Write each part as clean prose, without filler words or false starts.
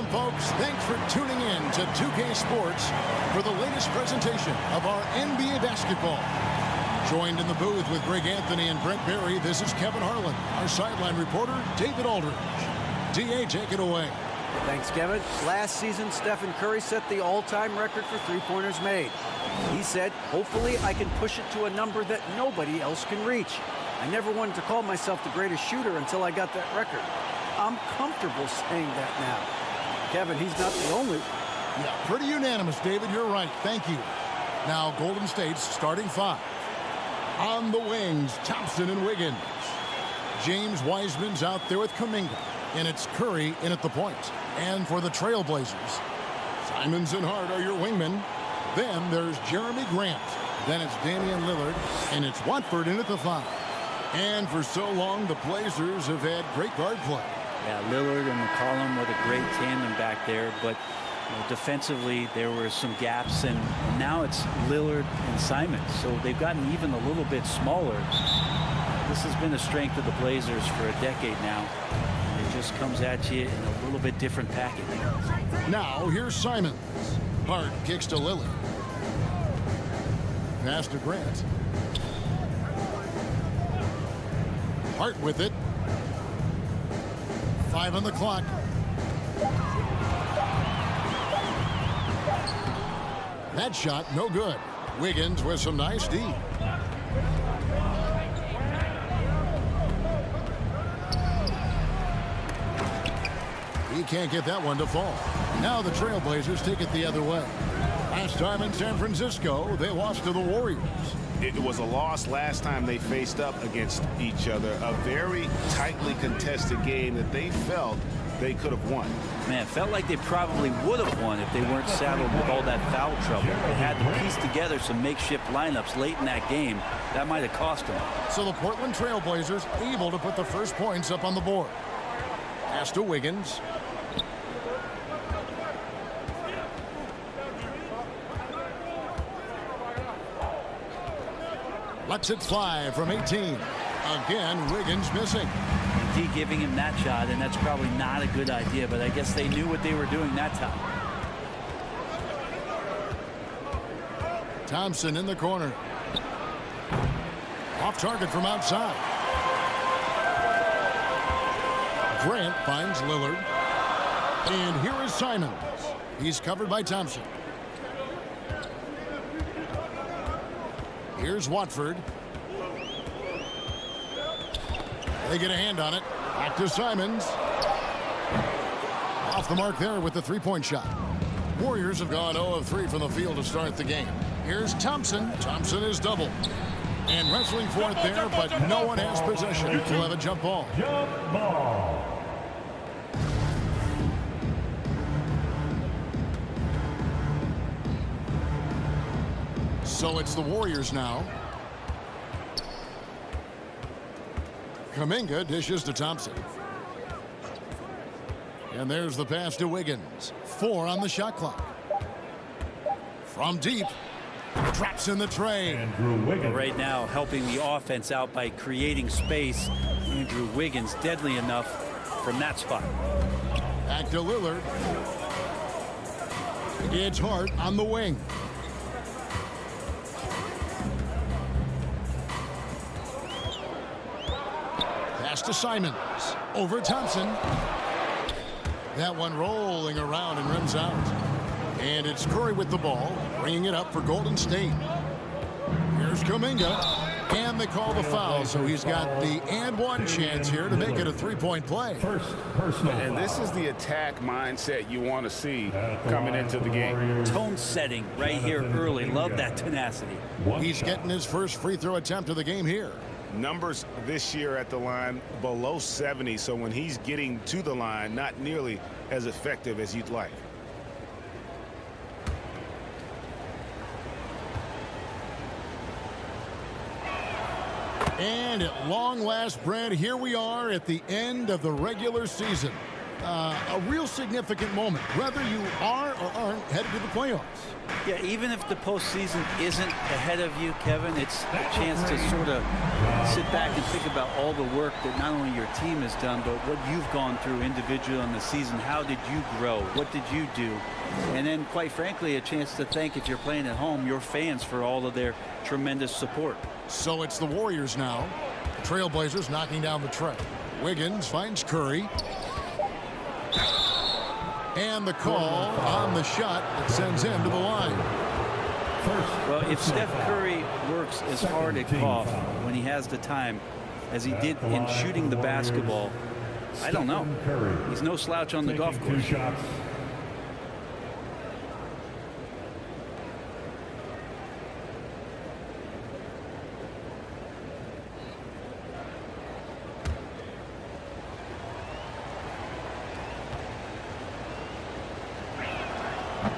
folks. Thanks for tuning in to 2K Sports for the latest presentation of our NBA basketball. Joined in the booth with Greg Anthony and Brent Berry, this is Kevin Harlan. Our sideline reporter, David Aldridge. D.A., take it away. Thanks, Kevin. Last season, Stephen Curry set the all-time record for three-pointers made. He said, hopefully I can push it to a number that nobody else can reach. I never wanted to call myself the greatest shooter until I got that record. I'm comfortable saying that now. Kevin, he's not the only. Yeah, pretty unanimous, David. You're right. Thank you. Now, Golden State's starting five. On the wings, Thompson and Wiggins. James Wiseman's out there with Kuminga. And it's Curry in at the point. And for the Trailblazers, Simons and Hart are your wingmen. Then there's Jeremy Grant. Then it's Damian Lillard. And it's Watford in at the five. And for so long, the Blazers have had great guard play. Yeah, Lillard and McCollum were the great tandem back there, but defensively there were some gaps, and now it's Lillard and Simons, so they've gotten even a little bit smaller. This has been the strength of the Blazers for a decade now, and it just comes at you in a little bit different package. Now here's Simons. Hart kicks to Lillard. Pass to Grant. Hart with it. 5 on the clock. That shot, no good. Wiggins with some nice D. He can't get that one to fall. Now the Trailblazers take it the other way. Last time in San Francisco, they lost to the Warriors. It was a loss last time they faced up against each other. A very tightly contested game that they felt they could have won. Man, it felt like they probably would have won if they weren't saddled with all that foul trouble. They had to piece together some makeshift lineups late in that game. That might have cost them. So the Portland Trailblazers able to put the first points up on the board. Pass to Wiggins. Lets it fly from 18. Again, Wiggins missing. D giving him that shot, and that's probably not a good idea, but I guess they knew what they were doing that time. Thompson in the corner. Off target from outside. Grant finds Lillard. And here is Simons. He's covered by Thompson. Here's Watford. They get a hand on it. Back to Simons. Off the mark there with the three-point shot. Warriors have gone 0 of 3 from the field to start the game. Here's Thompson. Thompson is double. And wrestling for it there, but no one has possession. We'll have a jump ball. Jump ball. So it's the Warriors now. Kuminga dishes to Thompson. And there's the pass to Wiggins. 4 on the shot clock. From deep. Drops in the tray. Right now, helping the offense out by creating space. Andrew Wiggins, deadly enough from that spot. Back to Lillard. It's Hart on the wing. Pass to Simons. Over Thompson. That one rolling around and rims out. And it's Curry with the ball, bringing it up for Golden State. Here's Kuminga. And they call the foul, so he's got the and one chance here to make it a three-point play. First personal. And this is the attack mindset you want to see coming into the game. Tone setting right here early. Love that tenacity. He's getting his first free throw attempt of the game here. Numbers this year at the line below 70, so when he's getting to the line, not nearly as effective as you'd like. And at long last, Brad, here we are at the end of the regular season. a real significant moment, whether you are or aren't headed to the playoffs. Yeah, even if the postseason isn't ahead of you, Kevin, it's a chance to sort of sit back and think about all the work that not only your team has done, but what you've gone through individually in the season. How did you grow? What did you do? And then, quite frankly, a chance to thank, if you're playing at home, your fans for all of their tremendous support. So it's the Warriors now. The Trailblazers knocking down the tray. Wiggins finds Curry. And the call on the shot that sends him to the line. Well, if Steph Curry works as hard at golf when he has the time as he did in shooting the basketball, I don't know. He's no slouch on the golf course.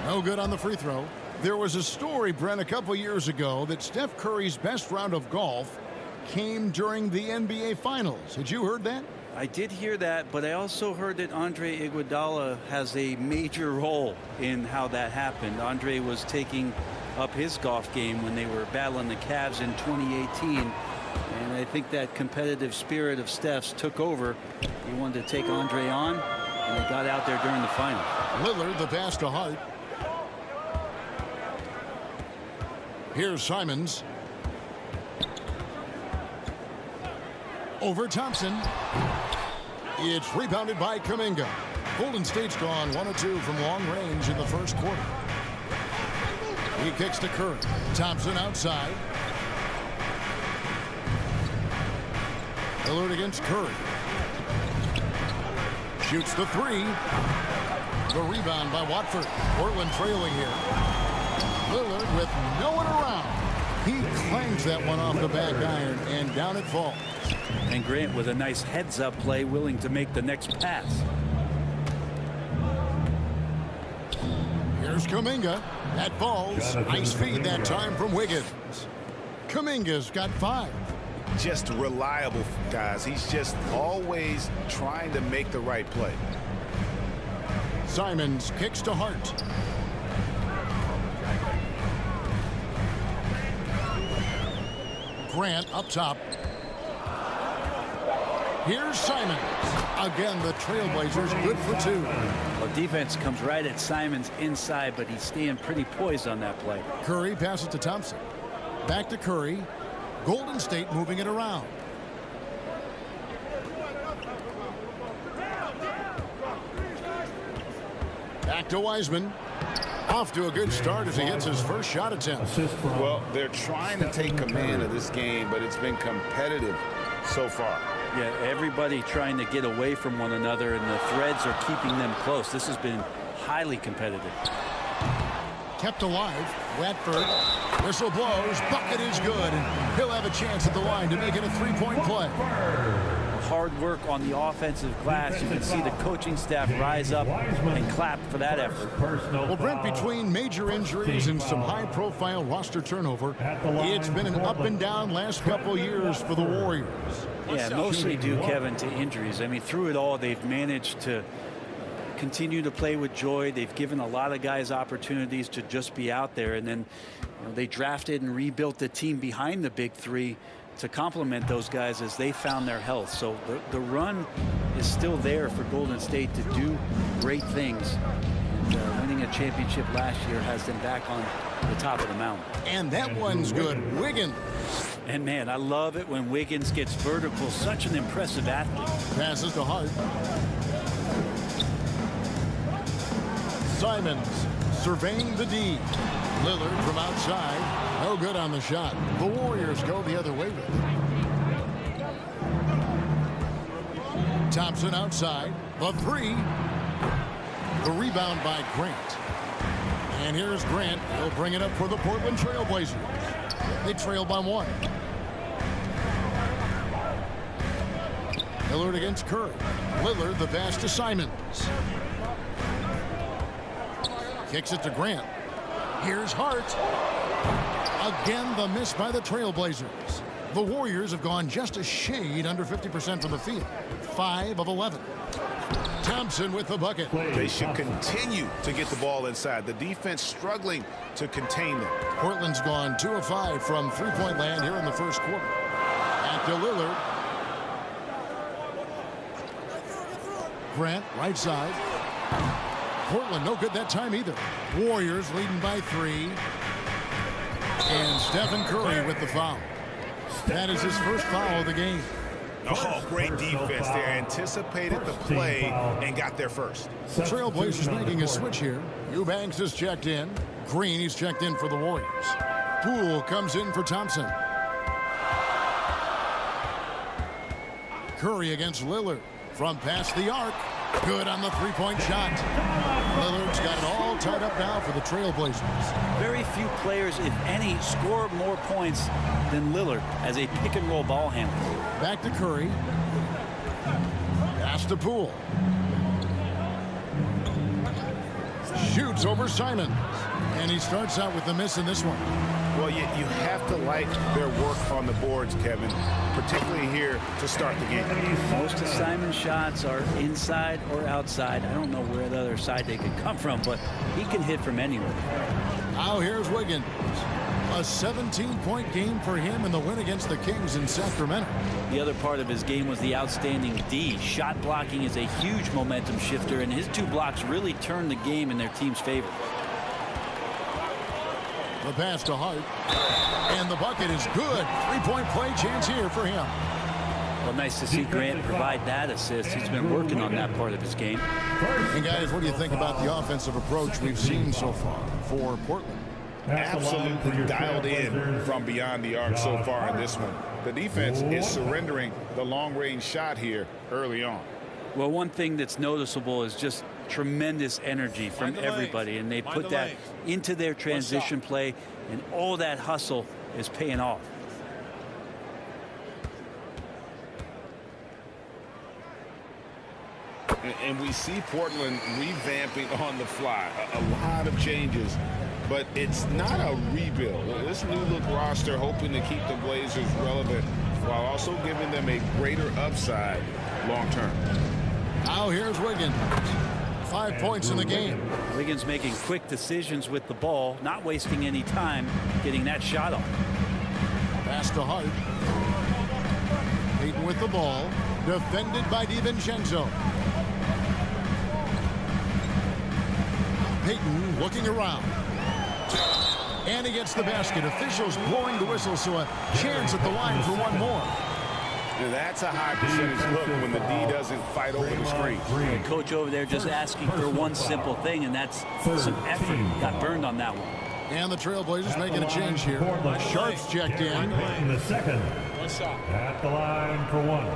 No good on the free throw. There was a story, Brent, a couple years ago that Steph Curry's best round of golf came during the NBA Finals. Had you heard that? I did hear that, but I also heard that Andre Iguodala has a major role in how that happened. Andre was taking up his golf game when they were battling the Cavs in 2018. And I think that competitive spirit of Steph's took over. He wanted to take Andre on, and they got out there during the final. Lillard, the pass to Hart. Here's Simons. Over Thompson. It's rebounded by Kuminga. Golden State's gone 1 of 2 from long range in the first quarter. He kicks to Curry. Thompson outside. Lillard against Curry. Shoots the three. The rebound by Watford. Portland trailing here. Lillard with no one around. He clangs that one off the back iron, and down it falls. And Grant with a nice heads-up play, willing to make the next pass. Here's Kuminga. That falls. Nice feed that time from Wiggins. Kuminga's got 5. Just reliable, guys. He's just always trying to make the right play. Simons kicks to Hart. Grant up top. Here's Simons. Again, the Trailblazers good for 2. Well, defense comes right at Simons inside, but he's staying pretty poised on that play. Curry passes to Thompson. Back to Curry. Golden State moving it around. Back to Wiseman. Off to a good start as he gets his first shot attempt. Well, they're trying to take command of this game, but it's been competitive so far. Yeah, everybody trying to get away from one another, and the threads are keeping them close. This has been highly competitive. Kept alive. Watford. Whistle blows. Bucket is good. And he'll have a chance at the line to make it a 3-point play. Hard work on the offensive glass. You can see the coaching staff rise up and clap for that effort. Well, Brent, between major injuries and some high-profile roster turnover, it's been an up and down last couple years for the Warriors. Yeah, mostly due, Kevin, to injuries. I mean, through it all, they've managed to continue to play with joy. They've given a lot of guys opportunities to just be out there, and then they drafted and rebuilt the team behind the big three to complement those guys as they found their health. So the run is still there for Golden State to do great things. And winning a championship last year has them back on the top of the mountain. And that one's good. Wiggins. And man, I love it when Wiggins gets vertical. Such an impressive athlete. Passes to Hart. Simons surveying the D. Lillard from outside. No good on the shot. The Warriors go the other way with it. Thompson outside. The three. The rebound by Grant. And here's Grant. He'll bring it up for the Portland Trailblazers. They trail by 1. Lillard against Curry. Lillard the pass to Simons. Kicks it to Grant. Here's Hart. Again, the miss by the Trailblazers. The Warriors have gone just a shade under 50% from the field. 5 of 11. Thompson with the bucket. They should continue to get the ball inside. The defense struggling to contain them. Portland's gone 2 of 5 from three-point land here in the first quarter. Back to Lillard. Grant, right side. Portland, no good that time either. Warriors leading by 3. And Stephen Curry with the foul. That is his first foul of the game. Oh, great defense there. Anticipated the play and got there first. Trailblazers making a switch here. Eubanks is checked in. Green, he's checked in for the Warriors. Poole comes in for Thompson. Curry against Lillard. From past the arc. Good on the three-point shot. Lillard's got it all tied up now for the Trailblazers. Very few players, if any, score more points than Lillard as a pick-and-roll ball handler. Back to Curry. Pass to Poole. Shoots over Simon. And he starts out with the miss in this one. Well, you have to like their work on the boards, Kevin, particularly here to start the game. Most of Simon's shots are inside or outside. I don't know where the other side they could come from, but he can hit from anywhere. Now here's Wiggins. A 17-point game for him in the win against the Kings in Sacramento. The other part of his game was the outstanding D. Shot blocking is a huge momentum shifter, and his 2 blocks really turned the game in their team's favor. The pass to Hart. And the bucket is good. 3-point play chance here for him. Well, nice to see Grant provide that assist. He's been working on that part of his game. And guys, what do you think about the offensive approach we've seen so far for Portland? Absolutely dialed in from beyond the arc so far in this one. The defense is surrendering the long-range shot here early on. Well, one thing that's noticeable is just tremendous energy from everybody, and they put that into their transition play, and all that hustle is paying off. And we see Portland revamping on the fly. A lot of changes, but it's not a rebuild. This new look roster hoping to keep the Blazers relevant while also giving them a greater upside long term. Now here's Wiggins. 5 points in the game. Wiggins making quick decisions with the ball, not wasting any time getting that shot off. Pass to Hart. Payton with the ball. Defended by DiVincenzo. Payton looking around. And he gets the basket. Officials blowing the whistle, so a chance at the line for one more. That's a high percentage look when the D doesn't fight over the screen. The coach over there just asking for one simple thing, and that's some effort. Got burned on that one. And the Trailblazers making a change here. Sharp's checked in. The second. At the line for 1.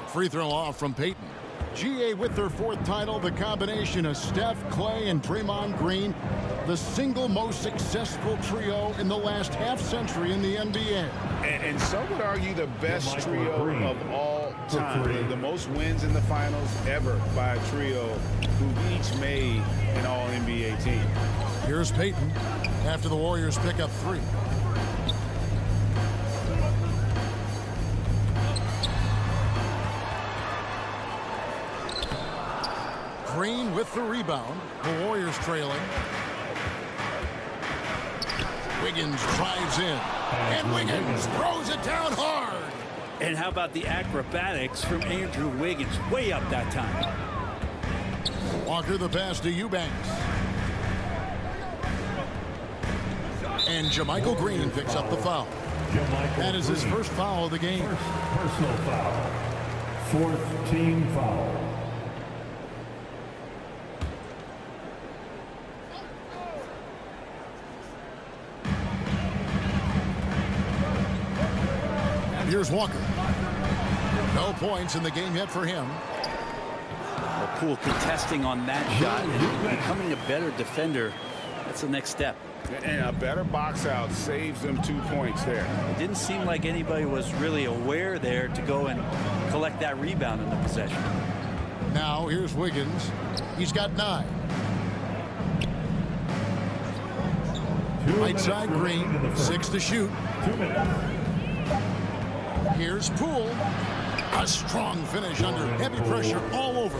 Free throw off from Payton. GA with their 4th title, the combination of Steph, Clay, and Draymond Green, the single most successful trio in the last half-century in the NBA. And some would argue the best trio of all time. The most wins in the finals ever by a trio who each made an all-NBA team. Here's Payton after the Warriors pick up 3. Green with the rebound. The Warriors trailing. Wiggins drives in. And Wiggins throws it down hard. And how about the acrobatics from Andrew Wiggins? Way up that time. Walker the pass to Eubanks. And JaMychal Green picks up the foul. That is his first foul of the game. Personal foul. 4th team foul. Here's Walker. No points in the game yet for him. Poole contesting on that shot and becoming a better defender. That's the next step. And a better box out saves them 2 points there. It didn't seem like anybody was really aware there to go and collect that rebound in the possession. Now here's Wiggins. He's got 9. Right side Green, 6 to shoot. 2 minutes. Here's Poole. A strong finish under heavy pressure all over.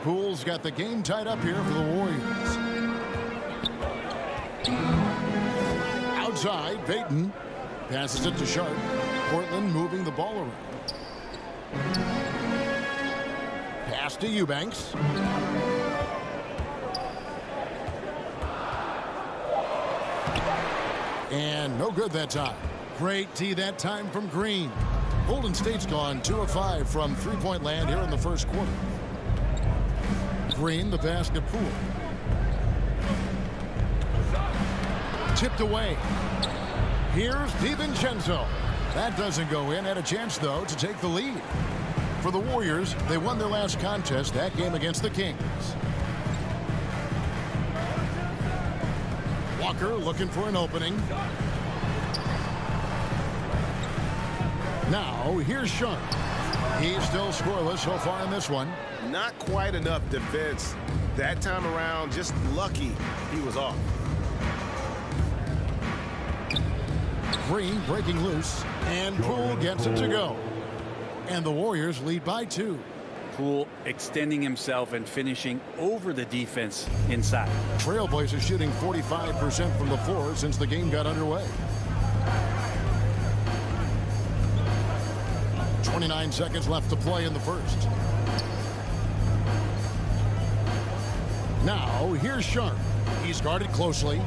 Poole's got the game tied up here for the Warriors. Outside, Payton passes it to Sharp. Portland moving the ball around. Pass to Eubanks. And no good that time. Great tee that time from Green. Golden State's gone 2 of 5 from three-point land here in the first quarter. Green, the pass to Poole. Tipped away. Here's DiVincenzo. That doesn't go in. Had a chance, though, to take the lead. For the Warriors, they won their last contest, that game against the Kings. Walker looking for an opening. Now, here's Sharp. He's still scoreless so far in this one. Not quite enough defense that time around. Just lucky he was off. Green breaking loose, and Poole gets it to go. And the Warriors lead by 2. Poole extending himself and finishing over the defense inside. Trailblazers shooting 45% from the floor since the game got underway. 29 seconds left to play in the first. Now, here's Sharp. He's guarded closely.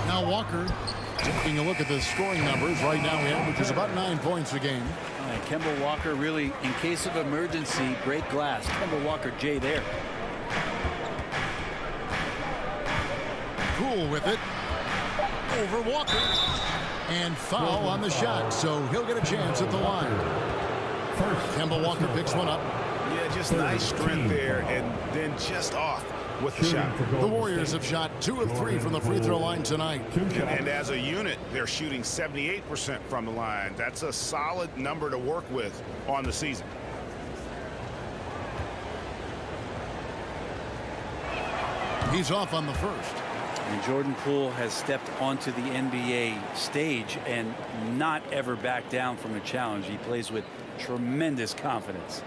Now Walker taking a look at the scoring numbers. Right now he averages about 9 points a game. Kemba Walker really, in case of emergency, break glass. Kemba Walker, Jay there. Poole with it. Over Walker. And foul on the shot, so he'll get a chance at the line. Kemba Walker picks one up. Yeah, just nice strength there, and then just off with the shot. The Warriors have shot 2 of 3 from the free throw line tonight. And as a unit, they're shooting 78% from the line. That's a solid number to work with on the season. He's off on the first. And Jordan Poole has stepped onto the NBA stage and not ever backed down from a challenge. He plays with tremendous confidence.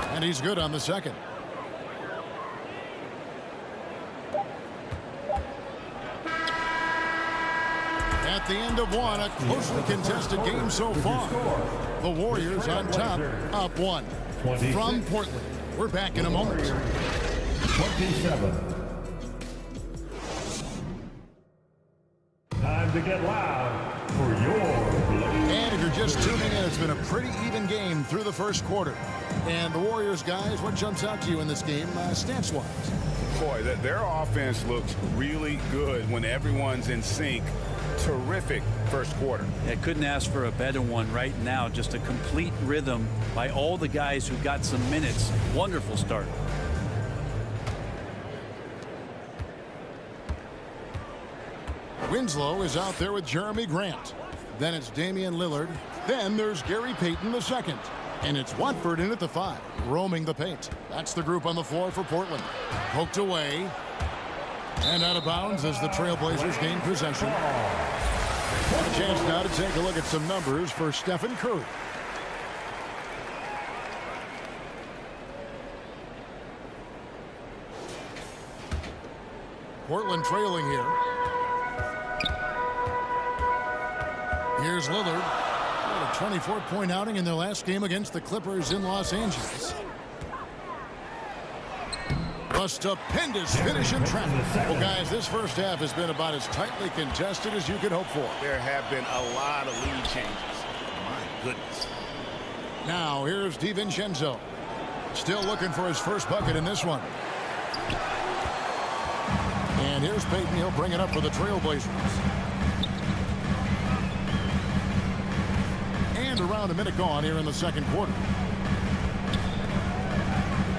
And he's good on the second. At the end of one, a closely contested game so far. The Warriors on top, up 1. From Portland. We're back in a moment. 27. Time to get loud for your Blaze. And if you're just tuning in, it's been a pretty even game through the first quarter. And the Warriors, guys, what jumps out to you in this game, stance-wise? Boy, their offense looks really good when everyone's in sync. Terrific first quarter. I couldn't ask for a better one right now. Just a complete rhythm by all the guys who got some minutes. Wonderful start. Winslow is out there with Jeremy Grant. Then it's Damian Lillard. Then there's Gary Payton II. And it's Watford in at the 5, roaming the paint. That's the group on the floor for Portland. Poked away. And out of bounds as the Trailblazers gain possession. And a chance now to take a look at some numbers for Stephen Curry. Portland trailing here. Here's Lillard. A 24-point outing in their last game against the Clippers in Los Angeles. A stupendous finish in traffic. Well, guys, this first half has been about as tightly contested as you could hope for. There have been a lot of lead changes. My goodness. Now, here's DiVincenzo. Still looking for his first bucket in this one. And here's Payton. He'll bring it up for the Trailblazers. And around a minute gone here in the second quarter.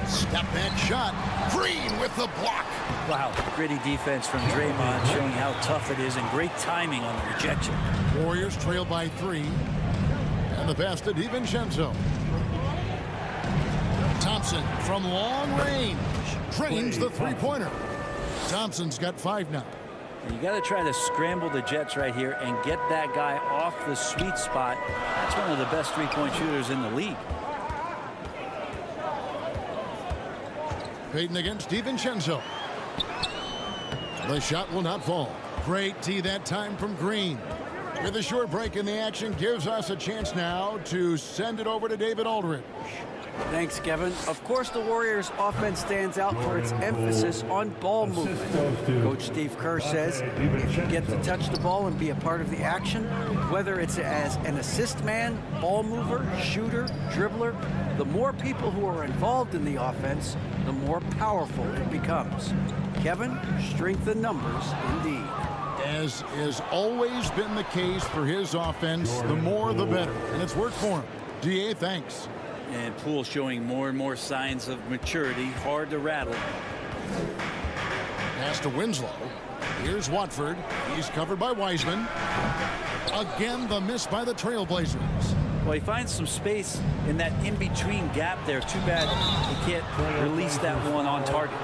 Step back shot. Green with the block. Wow, gritty defense from Draymond, showing how tough it is, and great timing on the rejection. Warriors trail by 3. And the pass to DiVincenzo. Thompson from long range drains the three-pointer. Thompson's got 5 now. You got to try to scramble the Jets right here and get that guy off the sweet spot. That's one of the best three-point shooters in the league. Payton against DiVincenzo. The shot will not fall. Great tee that time from Green. With a short break in the action, gives us a chance now to send it over to David Aldridge. Thanks, Kevin. Of course, the Warriors' offense stands out for its emphasis on ball movement. Coach Steve Kerr says if you get to touch the ball and be a part of the action, whether it's as an assist man, ball mover, shooter, dribbler, the more people who are involved in the offense, the more powerful it becomes. Kevin, strength in numbers indeed. As has always been the case for his offense, the more the better. And it's worked for him. DA, thanks. And Poole showing more and more signs of maturity. Hard to rattle. Pass to Winslow. Here's Watford. He's covered by Wiseman. Again, the miss by the Trailblazers. Well, he finds some space in that in-between gap there. Too bad he can't release that one on target.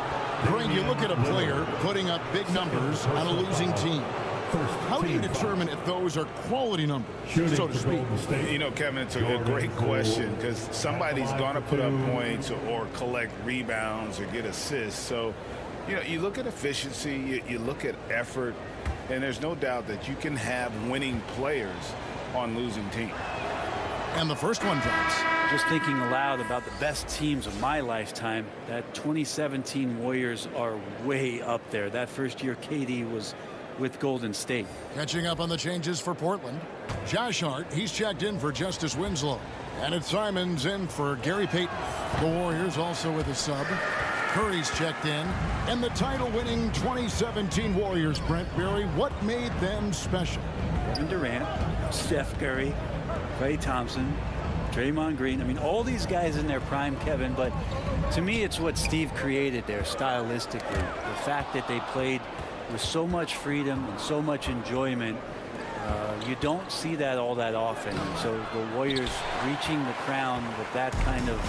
Greg, you look at a player putting up big numbers on a losing team. How do you determine if those are quality numbers, so to speak? You know, Kevin, it's a great question because somebody's going to put up points or collect rebounds or get assists. So, you know, you look at efficiency, you look at effort, and there's no doubt that you can have winning players on losing teams. And the first one drops. Just thinking aloud about the best teams of my lifetime, that 2017 Warriors are way up there. That first year KD was with Golden State. Catching up on the changes for Portland. Josh Hart, he's checked in for Justice Winslow. And it's Simons in for Gary Payton. The Warriors also with a sub. Curry's checked in. And the title-winning 2017 Warriors, Brent Berry, what made them special? Kevin Durant, Steph Curry, Klay Thompson, Draymond Green. I mean, all these guys in their prime, Kevin, but to me, it's what Steve created there stylistically. The fact that they played with so much freedom and so much enjoyment, you don't see that all that often. And so the Warriors reaching the crown with that kind of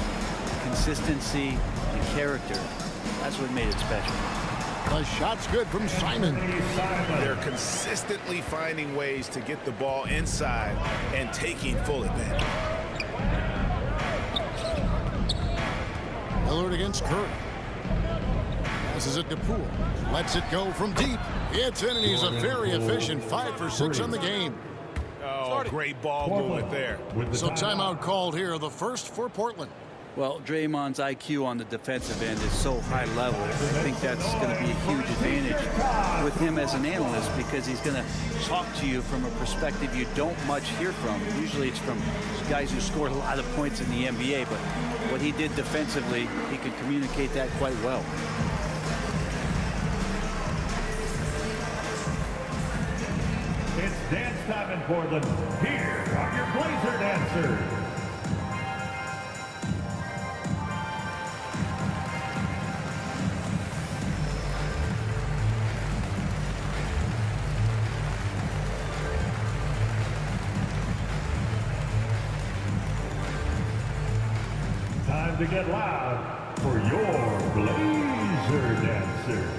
consistency and character, that's what made it special. The shot's good from Simon. They're consistently finding ways to get the ball inside and taking full advantage. Lillard against Curry. Passes it to Poole. Lets it go from deep. It's in, and he's a very efficient 5 for 6 on the game. Oh, great ball movement there. So timeout called here, the first for Portland. Well, Draymond's IQ on the defensive end is so high level. I think that's going to be a huge advantage with him as an analyst because he's going to talk to you from a perspective you don't much hear from. Usually it's from guys who scored a lot of points in the NBA, but what he did defensively, he could communicate that quite well. It's dance time in Portland. Here are your Blazer dancers. Time to get loud for your Blazer dancers.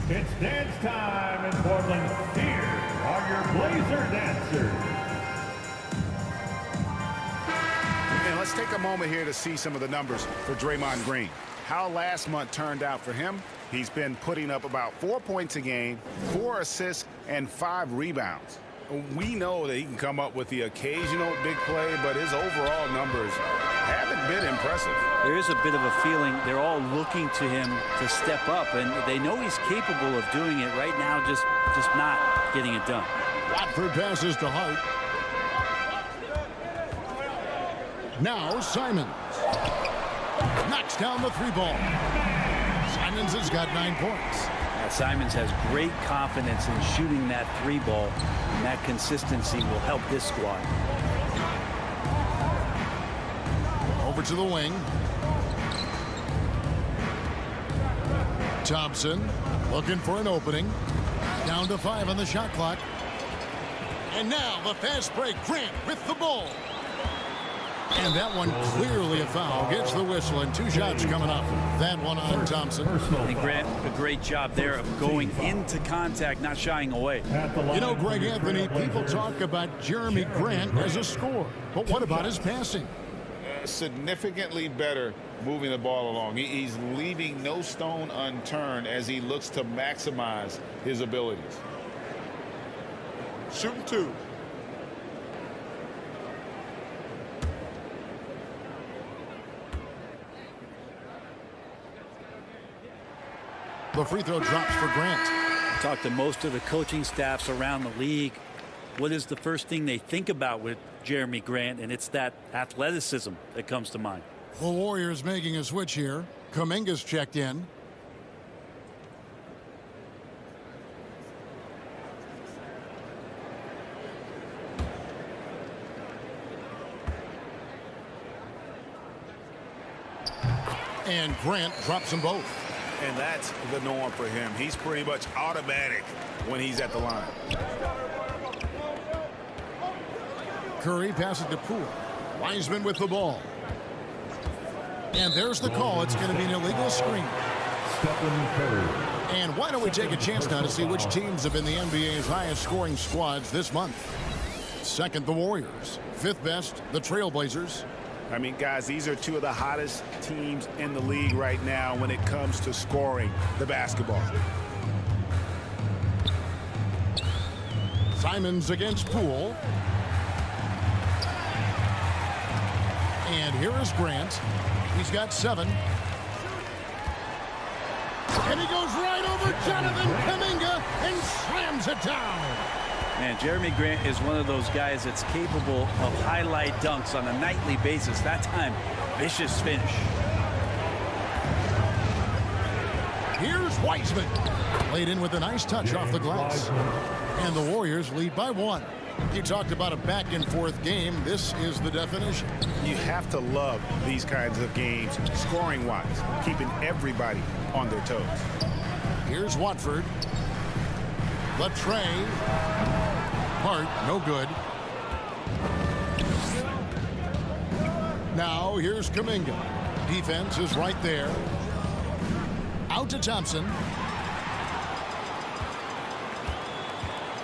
It's dance time in Portland. Here are your Blazer dancers. And let's take a moment here to see some of the numbers for Draymond Green. How last month turned out for him. He's been putting up about 4 points a game, 4 assists, and 5 rebounds. We know that he can come up with the occasional big play, but his overall numbers haven't been impressive. There is a bit of a feeling they're all looking to him to step up, and they know he's capable of doing it right now, just not getting it done. Watford passes to Hart. Now Simons knocks down the 3-ball. Simons has got 9 points. Simons has great confidence in shooting that 3-ball, and that consistency will help this squad. Over to the wing. Thompson looking for an opening. Down to 5 on the shot clock. And now the fast break. Grant with the ball. And that one clearly a foul. Gets the whistle, and 2 shots coming up. That one on Thompson. And Grant, a great job there of going into contact, not shying away. You know, Greg Anthony, people talk about Jeremy Grant as a scorer. But what about his passing? Significantly better moving the ball along. He's leaving no stone unturned as he looks to maximize his abilities. Shooting 2. The free throw drops for Grant. Talk to most of the coaching staffs around the league. What is the first thing they think about with Jeremy Grant? And it's that athleticism that comes to mind. The Warriors making a switch here. Kuminga's checked in. And Grant drops them both. And that's the norm for him. He's pretty much automatic when he's at the line. Curry passes to Poole. Wiseman with the ball. And there's the call. It's going to be an illegal screen. And why don't we take a chance now to see which teams have been the NBA's highest scoring squads this month. Second, the Warriors. 5th best, the Trailblazers. I mean, guys, these are 2 of the hottest teams in the league right now when it comes to scoring the basketball. Simons against Poole. And here is Grant. He's got 7. And he goes right over Jonathan Kuminga and slams it down. Man, Jeremy Grant is one of those guys that's capable of highlight dunks on a nightly basis. That time, vicious finish. Here's Wiseman. Laid in with a nice touch off the glass. And the Warriors lead by 1. You talked about a back-and-forth game. This is the definition. You have to love these kinds of games, scoring-wise, keeping everybody on their toes. Here's Watford. The tray. Hart, no good. Now here's Kuminga. Defense is right there. Out to Thompson.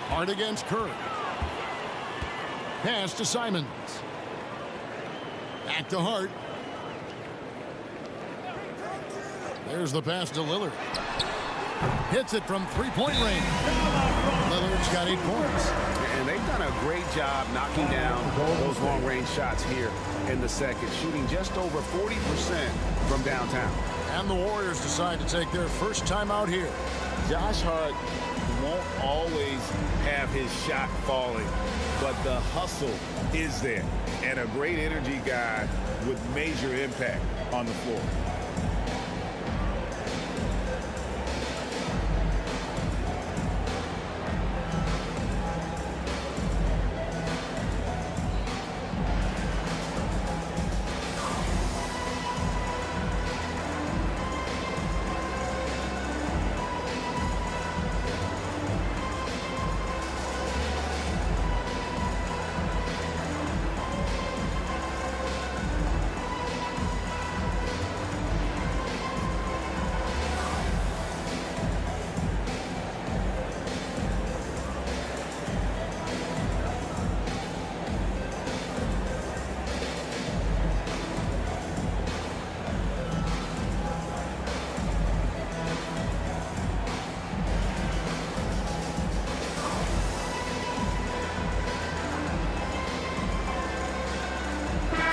Hart against Curry. Pass to Simons. Back to Hart. There's the pass to Lillard. Hits it from 3-point range. Lillard's got 8 points. And they've done a great job knocking down those long-range shots here in the second, shooting just over 40% from downtown. And the Warriors decide to take their first time out here. Josh Hart won't always have his shot falling, but the hustle is there. And a great energy guy with major impact on the floor.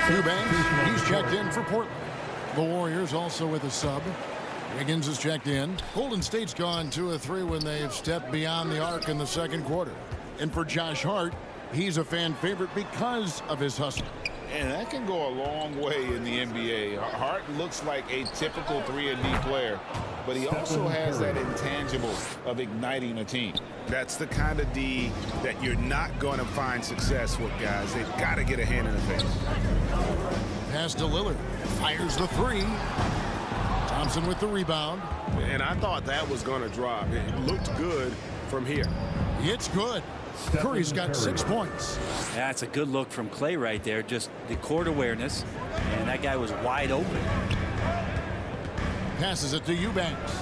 Eubanks, he's checked in for Portland. The Warriors also with a sub. Wiggins is checked in. Golden State's gone 2 of 3 when they've stepped beyond the arc in the second quarter. And for Josh Hart, he's a fan favorite because of his hustle. And that can go a long way in the NBA. Hart looks like a typical 3-and-D player, but he also has that intangible of igniting a team. That's the kind of D that you're not going to find success with, guys. They've got to get a hand in the face. Pass to Lillard. Fires the three. Thompson with the rebound. And I thought that was going to drop. It looked good from here. It's good. Curry's got 6 points. That's a good look from Clay right there. Just the court awareness. And that guy was wide open. Passes it to Eubanks.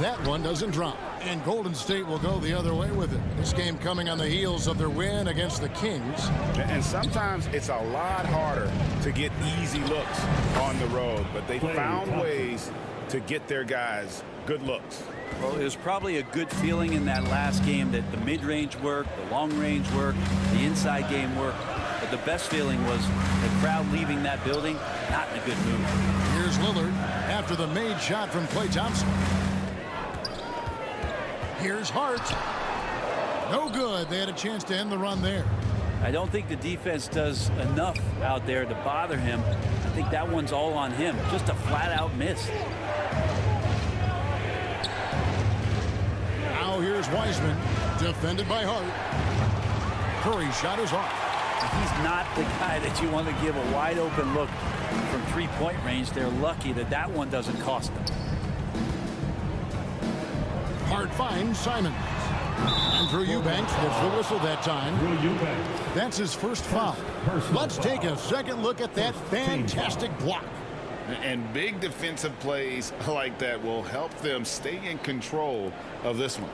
That one doesn't drop. And Golden State will go the other way with it. This game coming on the heels of their win against the Kings. And sometimes it's a lot harder to get easy looks on the road. But they found ways to get their guys good looks. Well, it was probably a good feeling in that last game that the mid-range worked, the long-range worked, the inside game worked. But the best feeling was the crowd leaving that building not in a good mood. Here's Lillard after the made shot from Klay Thompson. Here's Hart. No good. They had a chance to end the run there. I don't think the defense does enough out there to bother him. I think that one's all on him. Just a flat-out miss. Now here's Wiseman, defended by Hart. Curry's shot is off. He's not the guy that you want to give a wide-open look from three-point range. They're lucky that that one doesn't cost them. Hart finds Simons. And through Eubanks gets the whistle that time. That's his first foul. Let's take a second look at that fantastic block. And big defensive plays like that will help them stay in control of this one.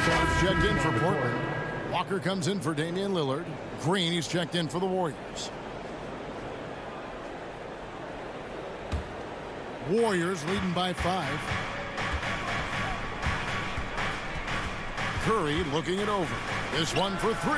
Shot's checked in for Portland. Walker comes in for Damian Lillard. Green, he's checked in for the Warriors. Warriors leading by 5. Curry looking it over. This one for 3.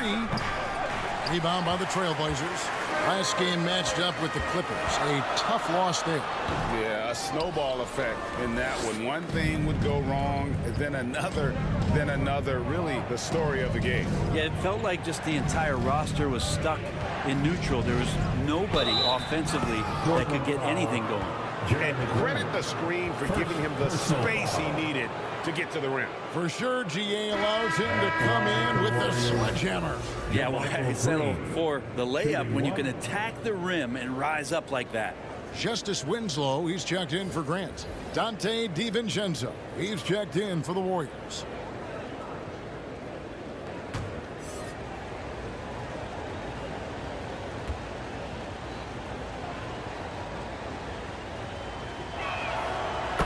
Rebound by the Trailblazers. Last game matched up with the Clippers. A tough loss there. Yeah, a snowball effect in that one. One thing would go wrong, then another, then another. Really the story of the game. Yeah, it felt like just the entire roster was stuck in neutral. There was nobody offensively that could get anything going. And credit the screen for giving him the space he needed to get to the rim. For sure, GA allows him to come in with the sledgehammer. Yeah, well, I settle for the layup when you can attack the rim and rise up like that. Justice Winslow, he's checked in for Grant. Dante DiVincenzo, he's checked in for the Warriors.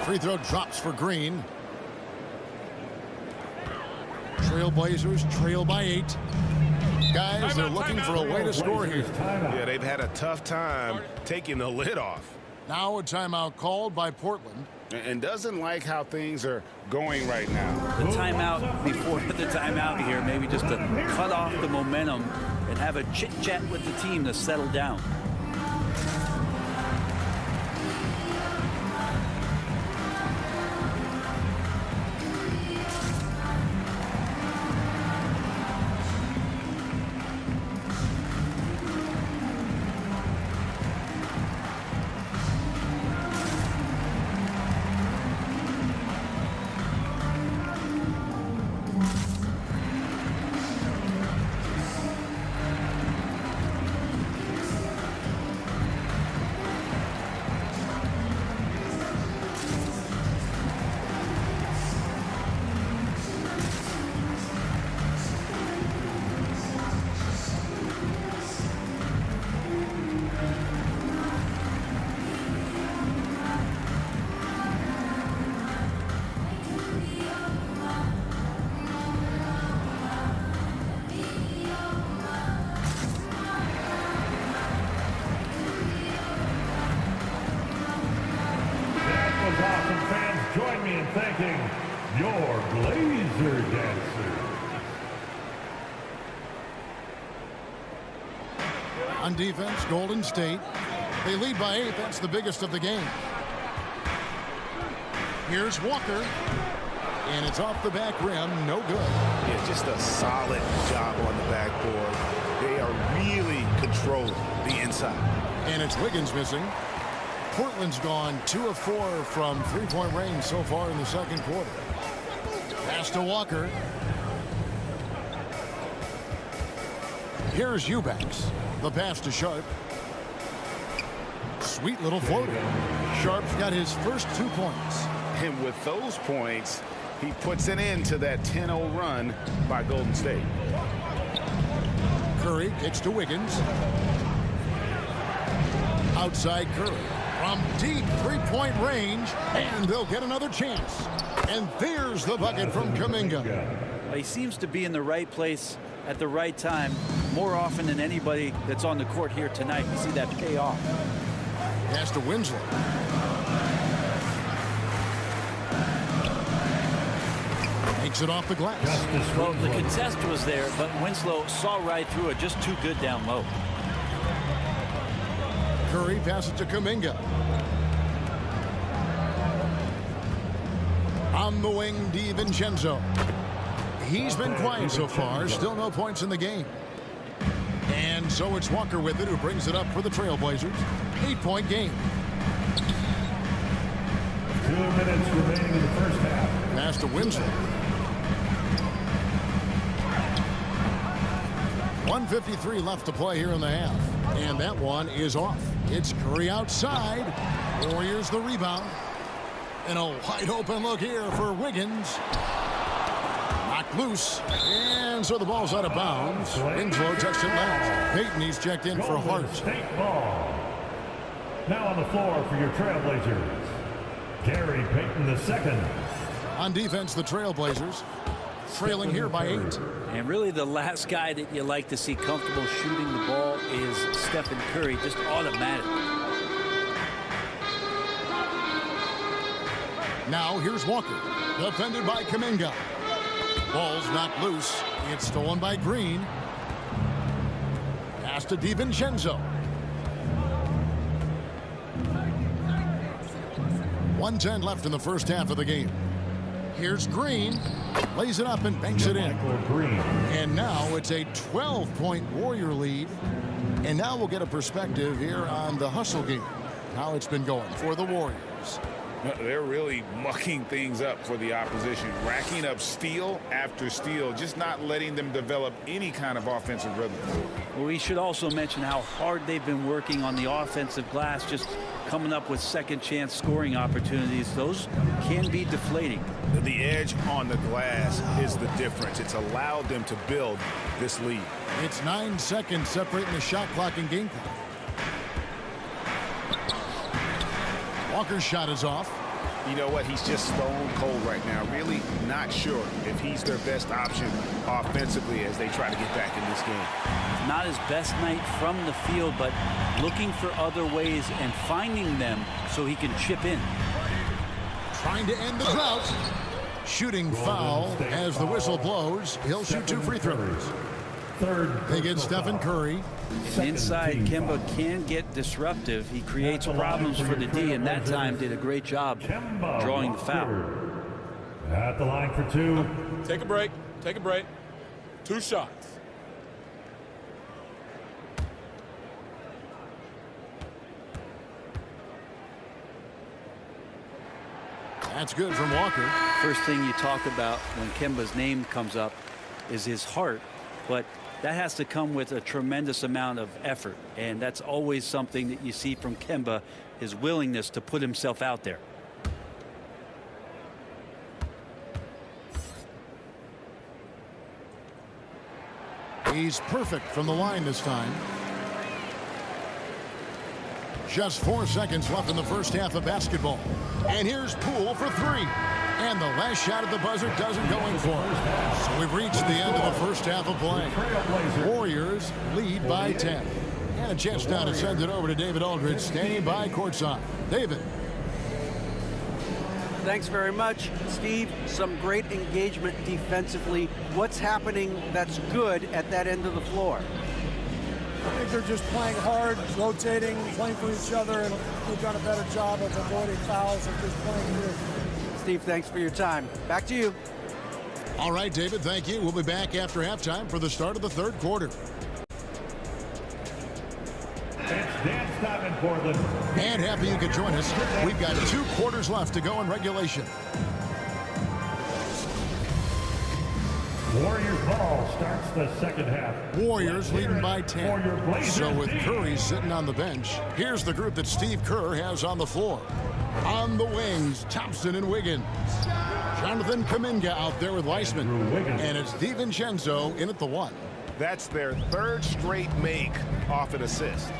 Free throw drops for Green. Trailblazers trail by 8. Guys, they're looking for a way to score here. Yeah, they've had a tough time taking the lid off. Now a timeout called by Portland. And doesn't like how things are going right now. The timeout before the timeout here, maybe just to cut off the momentum and have a chit-chat with the team to settle down. Join me in thanking your Blazer dancers. On defense, Golden State. They lead by 8. That's the biggest of the game. Here's Walker. And it's off the back rim. No good. Yeah, just a solid job on the backboard. They are really controlling the inside. And it's Wiggins missing. Portland's gone 2 of 4 from three-point range so far in the second quarter. Pass to Walker. Here's Eubanks. The pass to Sharp. Sweet little floater. Sharp's got his first 2 points. And with those points, he puts an end to that 10-0 run by Golden State. Curry kicks to Wiggins. Outside Curry. From deep three-point range. And they'll get another chance. And there's the bucket from Kuminga. He seems to be in the right place at the right time more often than anybody that's on the court here tonight. You see that pay off. Pass to Winslow. Takes it off the glass. Well, the contest was there, but Winslow saw right through it. Just too good down low. Curry passes to Kuminga. On the wing, DiVincenzo. He's been quiet so far. Still no points in the game. And so it's Walker with it, who brings it up for the Trailblazers. 8-point game. 2 minutes remaining in the first half. Pass to Winslow. 1:53 left to play here in the half. And that one is off. It's Curry outside. Warriors the rebound. And a wide open look here for Wiggins. Knocked loose. And so the ball's out of bounds. Winslow touched it last. Payton, he's checked in for Hart. Golden State ball. Now on the floor for your Trailblazers, Gary Payton II. On defense, the Trailblazers trailing here by 8. And really the last guy that you like to see comfortable shooting the ball is Stephen Curry. Just automatic. Now here's Walker. Defended by Kuminga. Ball's knocked loose. It's stolen by Green. Pass to DiVincenzo. 1:10 left in the first half of the game. Here's Green. Lays it up and banks it in. And now it's a 12-point Warrior lead. And now we'll get a perspective here on the hustle game. How it's been going for the Warriors. They're really mucking things up for the opposition, racking up steal after steal, just not letting them develop any kind of offensive rhythm. Well, we should also mention how hard they've been working on the offensive glass, just coming up with second chance scoring opportunities. Those can be deflating. The edge on the glass is the difference. It's allowed them to build this lead. It's 9 seconds separating the shot clock and game clock. Walker's shot is off. You know what? He's just stone cold right now. Really not sure if he's their best option offensively as they try to get back in this game. Not his best night from the field, but looking for other ways and finding them so he can chip in. Trying to end the drought. Shooting foul as the whistle blows. He'll shoot 2 free throws. They get Stephen Curry. And inside, Kemba can get disruptive. He creates problems for the D, and that time did a great job drawing the foul. At the line for 2. Take a break. Take a break. 2 shots. That's good from Walker. First thing you talk about when Kemba's name comes up is his heart, but that has to come with a tremendous amount of effort, and that's always something that you see from Kemba, his willingness to put himself out there. He's perfect from the line this time. Just 4 seconds left in the first half of basketball. And here's Poole for 3. And the last shot at the buzzer doesn't go in for him. So we've reached the end of the first half of play. Warriors lead by 10. And a chance now to send it over to David Aldridge, standing by courtside. David. Thanks very much, Steve. Some great engagement defensively. What's happening that's good at that end of the floor? I think they're just playing hard, rotating, playing for each other, and they've done a better job of avoiding fouls and just playing good. Steve, thanks for your time. Back to you. All right, David, thank you. We'll be back after halftime for the start of the third quarter. It's dance time in Portland. And happy you could join us. We've got 2 quarters left to go in regulation. Warrior ball starts the second half. Warriors leading by For 10. your Blazers So with team. Curry sitting on the bench, here's the group that Steve Kerr has on the floor. On the wings, Thompson and Wiggins. Jonathan Kuminga out there with Weissman. Andrew Wiggins. And it's DiVincenzo in at the 1. That's their third straight make off an assist.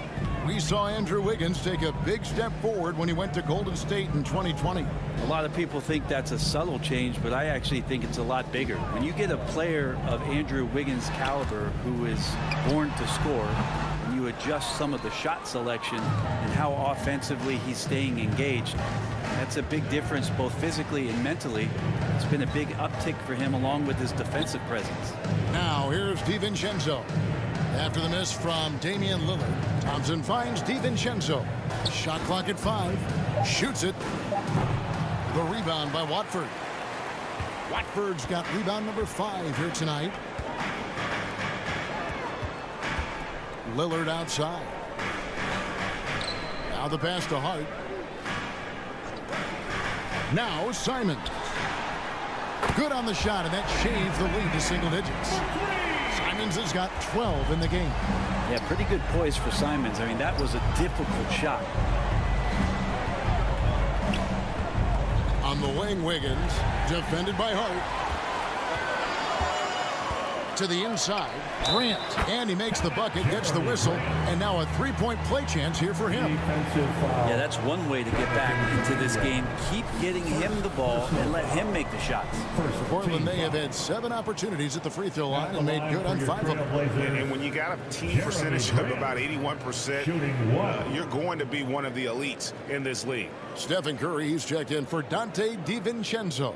We saw Andrew Wiggins take a big step forward when he went to Golden State in 2020. A lot of people think that's a subtle change, but I actually think it's a lot bigger. When you get a player of Andrew Wiggins' caliber who is born to score, and you adjust some of the shot selection and how offensively he's staying engaged, that's a big difference both physically and mentally. It's been a big uptick for him along with his defensive presence. Now here's DiVincenzo. After the miss from Damian Lillard, Thompson finds DiVincenzo. Shot clock at 5. Shoots it. The rebound by Watford. Watford's got rebound number 5 here tonight. Lillard outside. Now the pass to Hart. Now Simons. Good on the shot, and that shaves the lead to single digits. Simons has got 12 in the game. Yeah, pretty good poise for Simons. I mean, that was a difficult shot. On the wing, Wiggins, defended by Hart. To the inside, Grant, and he makes the bucket, gets the whistle, and now a three-point play chance here for him. Defensive foul. Yeah, that's one way to get back into this game. Keep getting him the ball and let him make the shots. Portland may have had 7 opportunities at the free throw line and made good on 5 of them. And when you got a team percentage of about 81%, Shooting 1. you're going to be one of the elites in this league. Stephen Curry, he's checked in for Dante DiVincenzo.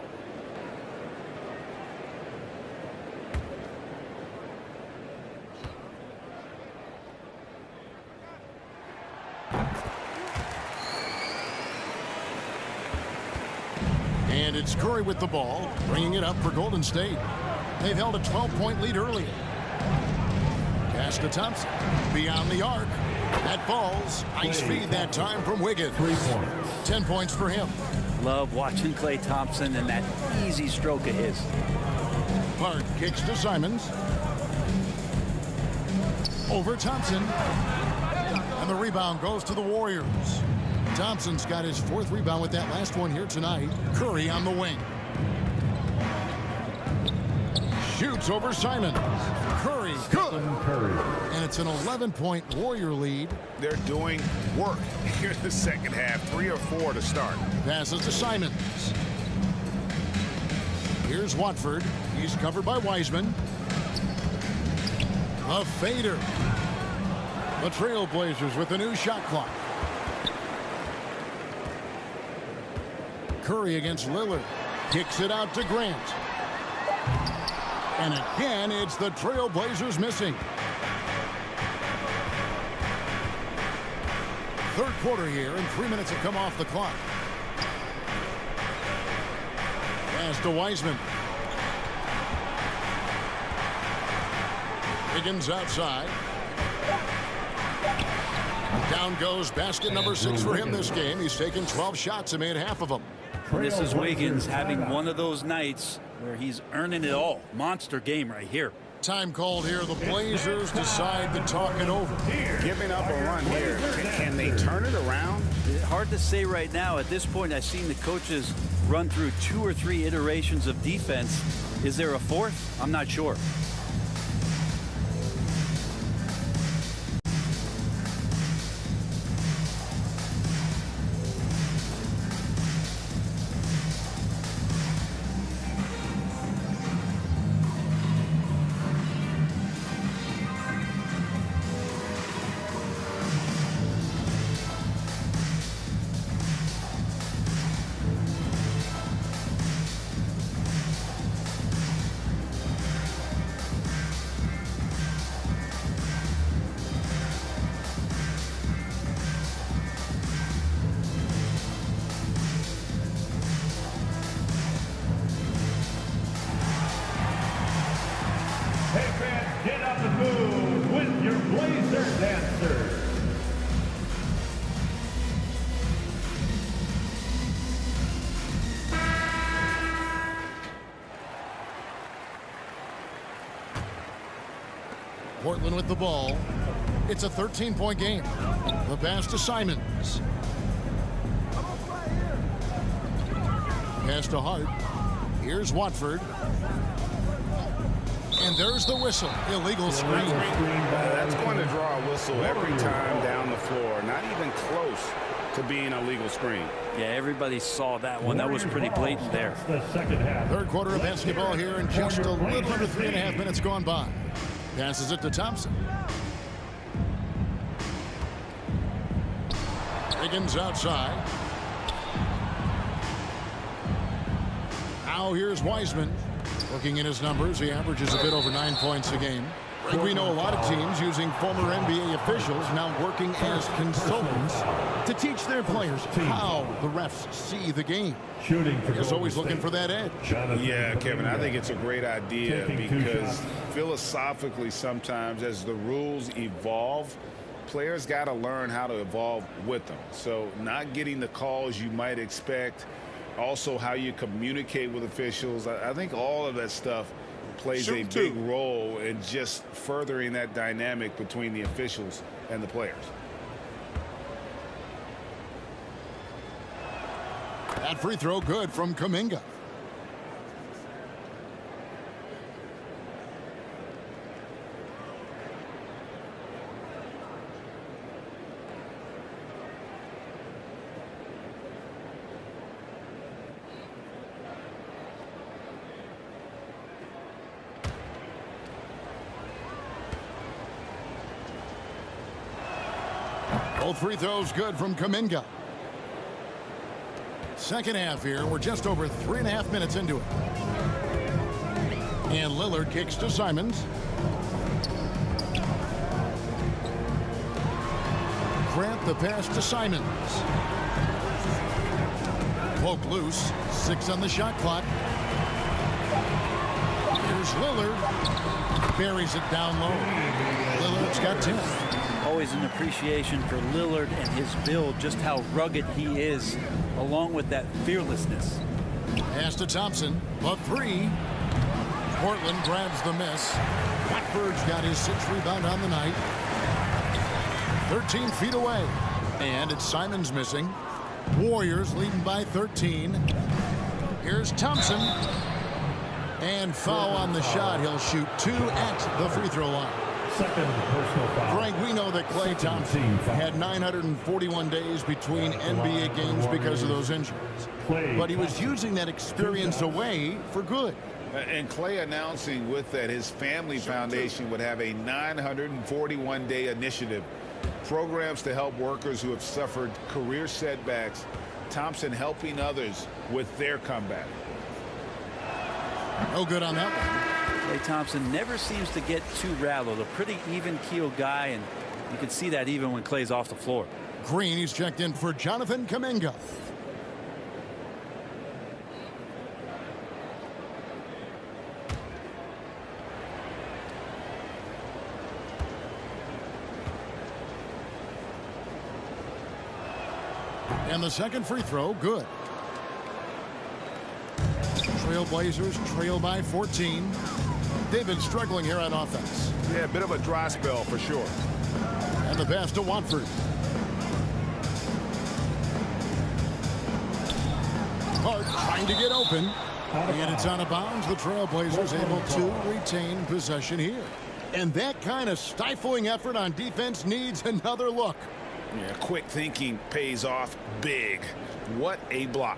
And it's Curry with the ball, bringing it up for Golden State. They've held a 12-point lead earlier. Pass to Thompson. Beyond the arc. That falls. Nice feed that time from Wiggins. 3 points. 10 points for him. Love watching Klay Thompson and that easy stroke of his. Hart kicks to Simons. Over Thompson. And the rebound goes to the Warriors. Thompson's got his 4th rebound with that last one here tonight. Curry on the wing. Shoots over Simon. Curry, good. Curry. And it's an 11-point Warrior lead. They're doing work here in the second half. 3 or 4 to start. Passes to Simons. Here's Watford. He's covered by Wiseman. A fader. The Trailblazers with a new shot clock. Curry against Lillard. Kicks it out to Grant. And again, it's the Trailblazers missing. 3rd quarter here, and 3 minutes have come off the clock. Pass to Wiseman. Wiggins outside. Down goes basket number 6 for him this game. He's taken 12 shots and made half of them. This is Wiggins having one of those nights where he's earning it all. Monster game right here. Time called here. The Blazers decide to talk it over. Giving up a run here. Can they turn it around? Hard to say right now. At this point, I've seen the coaches run through 2 or 3 iterations of defense. Is there a 4th? I'm not sure. Hey fans, get up and move with your Blazer dancers. Portland with the ball. It's a 13-point game. The pass to Simons. Pass to Hart. Here's Watford. And there's the whistle. Illegal screen. That's going to draw a whistle every time down the floor. Not even close to being a legal screen. Yeah, everybody saw that one. That was pretty blatant there. The second half. Third quarter of basketball here, and just a little under 3.5 minutes gone by. Passes it to Thompson. Wiggins outside. Now here's Wiseman. Looking at his numbers, he averages a bit over 9 points a game. We know a lot of teams using former NBA officials now working as consultants to teach their players how the refs see the game. Shooting for He's always looking for that edge. Yeah, Kevin, I think it's a great idea because philosophically sometimes as the rules evolve, players got to learn how to evolve with them. So not getting the calls you might expect, also how you communicate with officials. I think all of that stuff plays a big role in just furthering that dynamic between the officials and the players. That free throw good from Kuminga. Both free throws good from Kuminga. Second half here. We're just over 3.5 minutes into it. And Lillard kicks to Simons. Grant the pass to Simons. Poke loose. 6 on the shot clock. Here's Lillard. Buries it down low. Lillard's got 10. Always an appreciation for Lillard and his build, just how rugged he is, along with that fearlessness. Pass to Thompson, a 3. Portland grabs the miss. Watford's got his 6th rebound on the night. 13 feet away. And it's Simons missing. Warriors leading by 13. Here's Thompson. And foul on the shot. He'll shoot 2 at the free throw line. Second personal foul. Frank, we know that Klay Thompson had 941 days between NBA games because of those injuries. But he was using that experience away for good. And Klay announcing with that his family foundation would have a 941-day initiative. Programs to help workers who have suffered career setbacks. Thompson helping others with their comeback. No good on that one. Klay Thompson never seems to get too rattled. A pretty even-keeled guy, and you can see that even when Klay's off the floor. Green, he's checked in for Jonathan Kuminga. And the second free throw, good. Trailblazers trail by 14. They've been struggling here on offense. Yeah, a bit of a dry spell for sure. And the pass to Watford. Hart trying to get open. And it's out of bounds. The Trailblazers able to retain possession here. And that kind of stifling effort on defense needs another look. Yeah, quick thinking pays off big. What a block.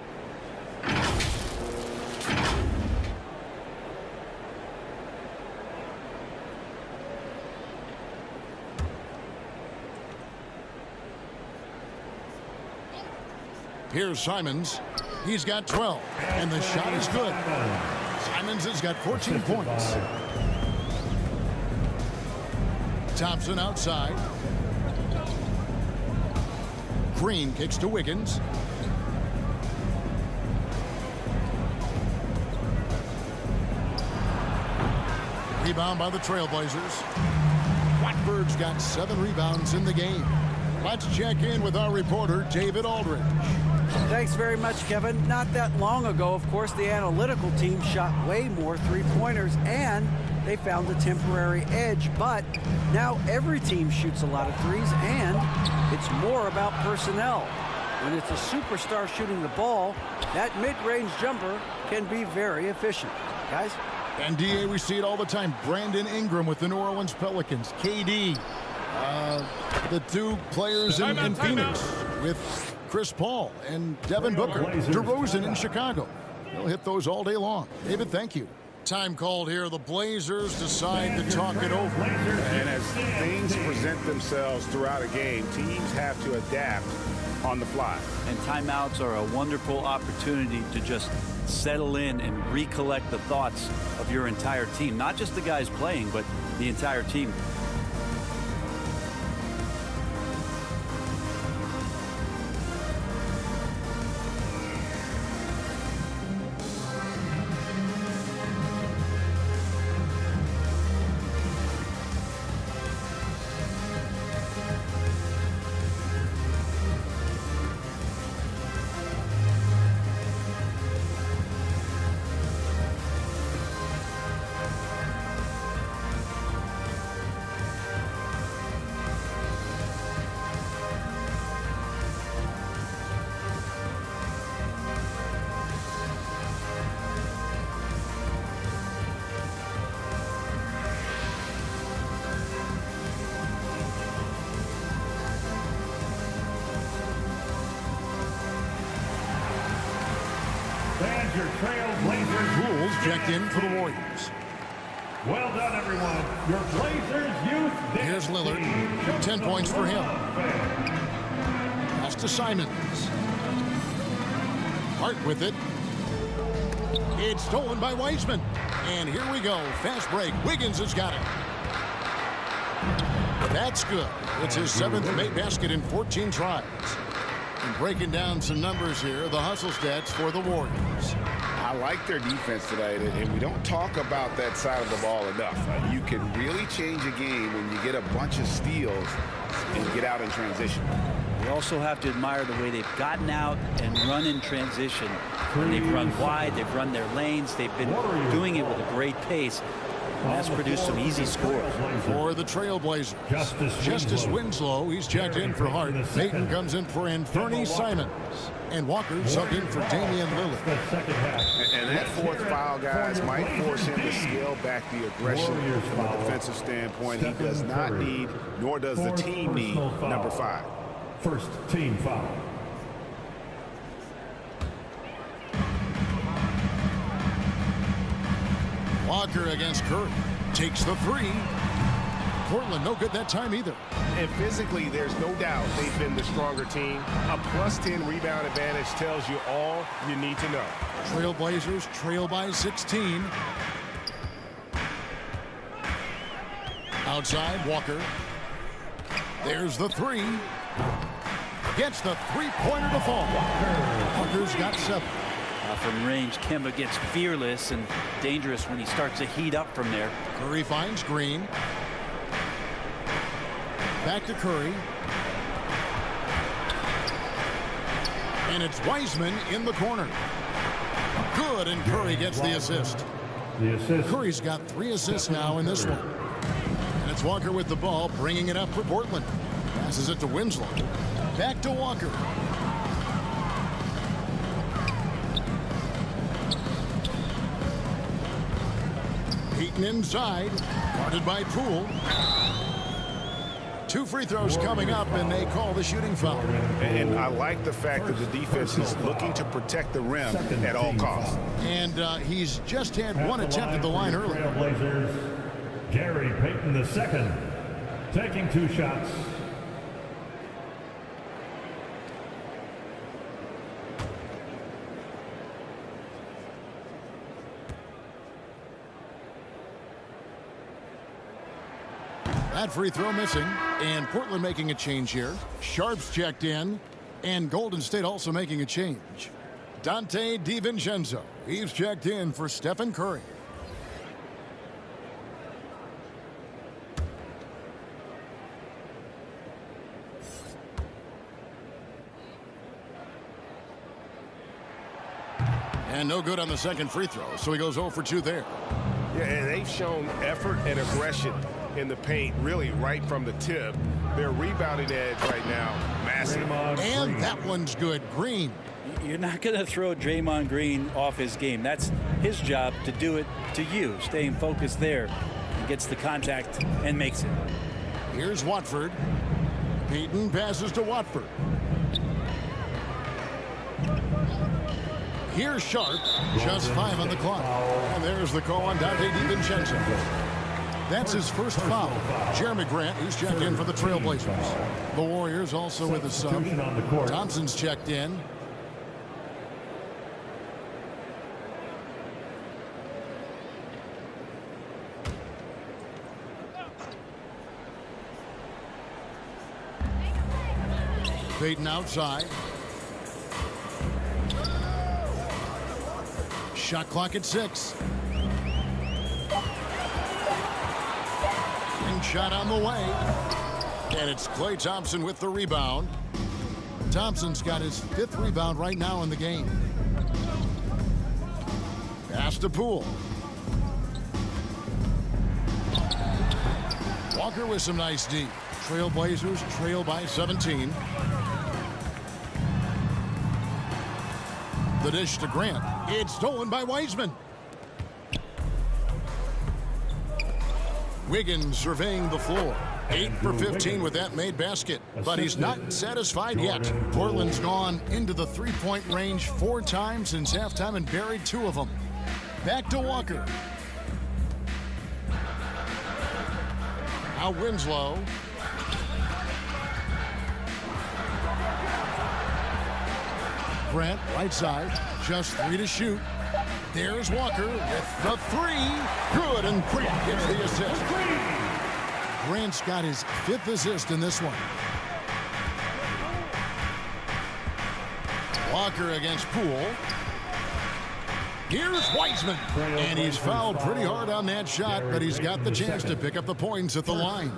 Here's Simons. He's got 12. And the shot is good. Simons has got 14 points. Thompson outside. Green kicks to Wiggins. Rebound by the Trailblazers. Watford's got 7 rebounds in the game. Let's check in with our reporter, David Aldridge. Thanks very much, Kevin. Not that long ago, of course, the analytical team shot way more three-pointers, and they found a temporary edge, but now every team shoots a lot of threes, and it's more about personnel. When it's a superstar shooting the ball, that mid-range jumper can be very efficient. Guys? And DA, we see it all the time. Brandon Ingram with the New Orleans Pelicans. KD, the two players in Phoenix with Chris Paul and Devin Booker. DeRozan in Chicago. They'll hit those all day long. David, thank you. Time called here. The Blazers decide to talk it over. And as things present themselves throughout a game, teams have to adapt on the fly. And timeouts are a wonderful opportunity to just settle in and recollect the thoughts of your entire team. Not just the guys playing, but the entire team. And your Trailblazers Rules checked in for the Warriors. Well done, everyone. Your Blazers youth. Here's Lillard. 10 points for him. Pass to Simons. Hart with it. It's stolen by Wiseman. And here we go. Fast break. Wiggins has got it. That's good. It's his 7th made basket in 14 tries. And breaking down some numbers here, the hustle stats for the Warriors. I like their defense tonight, and we don't talk about that side of the ball enough. You can really change a game when you get a bunch of steals and get out in transition. We also have to admire the way they've gotten out and run in transition. When they've run wide, they've run their lanes, they've been doing it with a great pace. And that's produced some easy scores. For the Trailblazers, Justice Winslow, he's checked in for Hart. Payton comes in for Anthony Simons. And Walker subbed in for Damian Lillard. And that fourth foul, guys, might force him to scale back the aggression from a defensive standpoint. He does not need, nor does the team need, number 5. First team foul. Walker against Curry. Takes the 3. Portland no good that time either. And physically, there's no doubt they've been the stronger team. A +10 rebound advantage tells you all you need to know. Trailblazers trail by 16. Outside, Walker. There's the 3. Gets the three-pointer to fall. Walker's got 7. From range, Kemba gets fearless and dangerous when he starts to heat up from there. Curry finds Green. Back to Curry. And it's Wiseman in the corner. Good, and Curry gets the assist. Curry's got 3 assists now in this one. And it's Walker with the ball, bringing it up for Portland. Passes it to Winslow. Back to Walker. Payton inside, guarded by Poole. 2 free throws coming up, and they call the shooting foul. And I like the fact that the defense is looking to protect the rim at all costs. And he's just had 1 attempt at the line earlier. Trailblazers, Gary Payton II, taking 2 shots. That free throw missing, and Portland making a change here. Sharp's checked in, and Golden State also making a change. Dante DiVincenzo, he's checked in for Stephen Curry. And no good on the second free throw, so he goes 0 for 2 there. Yeah, and they've shown effort and aggression in the paint, really right from the tip. Their rebounding edge right now, massive. And that one's good. Green. You're not going to throw Draymond Green off his game. That's his job to do it to you. Staying focused there. He gets the contact and makes it. Here's Watford. Payton passes to Watford. Here's Sharp. Just 5 on the clock. And there's the call on Dante DiVincenzo. That's his first foul. Jeremy Grant, he's checked in for the Trailblazers. The Warriors also with a sub. Thompson's checked in. Payton outside. Shot clock at 6. And shot on the way. And it's Klay Thompson with the rebound. Thompson's got his 5th rebound right now in the game. Pass to Poole. Walker with some nice D. Trailblazers trail by 17. The dish to Grant. It's stolen by Wiseman. Wiggins surveying the floor. 8 for 15 with that made basket. But he's not satisfied yet. Portland's gone into the three-point range 4 times since halftime and buried 2 of them. Back to Walker. Now Winslow. Grant, right side, just 3 to shoot. There's Walker with the 3. Good, and Grant gets the assist. Grant's got his 5th assist in this one. Walker against Poole. Here's Wiseman, and he's fouled pretty hard on that shot, but he's got the chance to pick up the points at the line.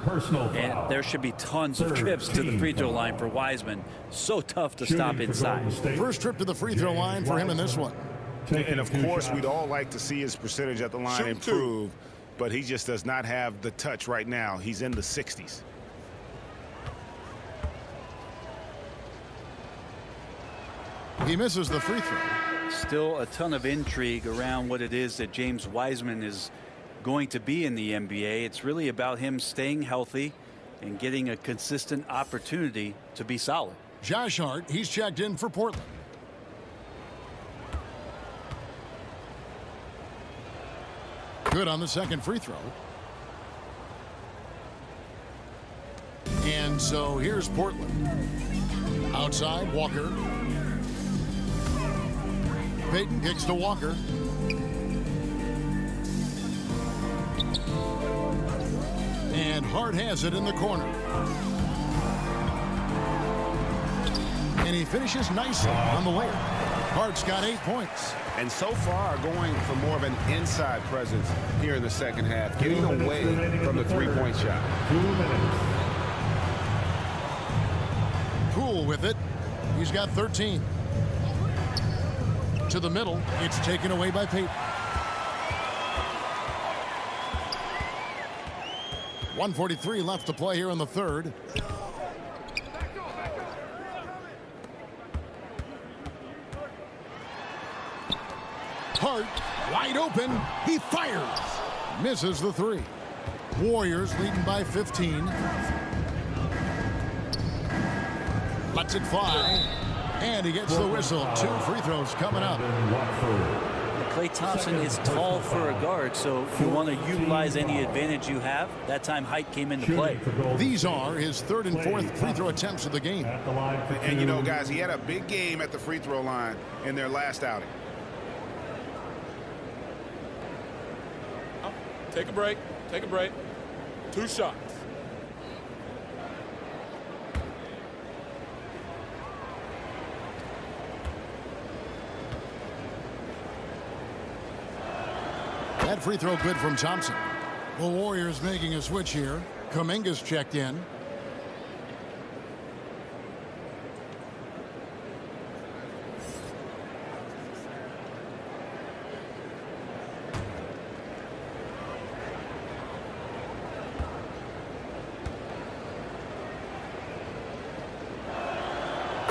And there should be tons of trips to the free throw line for Wiseman. So tough to stop inside. First trip to the free throw line for him in this one. And of course, we'd all like to see his percentage at the line improve, but he just does not have the touch right now. He's in the 60s. He misses the free throw. Still a ton of intrigue around what it is that James Wiseman is going to be in the NBA. It's really about him staying healthy and getting a consistent opportunity to be solid. Josh Hart, he's checked in for Portland. Good on the second free throw. And so here's Portland. Outside, Walker. Payton kicks to Walker. And Hart has it in the corner. And he finishes nicely on the layup. Hart's got 8 points. And so far going for more of an inside presence here in the second half, getting away from the three-point shot. 2 minutes. Poole with it. He's got 13. To the middle. It's taken away by Payton. 1:43 left to play here in the third. Hart wide open. He fires. Misses the 3. Warriors leading by 15. Lets it fly. And he gets the whistle. 2 free throws coming up. Klay Thompson is tall for a guard, so if you want to utilize any advantage you have, that time height came into play. These are his 3rd and 4th free throw attempts of the game. And you know, guys, he had a big game at the free throw line in their last outing. Take a break. Take a break. 2 shots. That free throw good from Thompson. The Warriors making a switch here. Kuminga's checked in.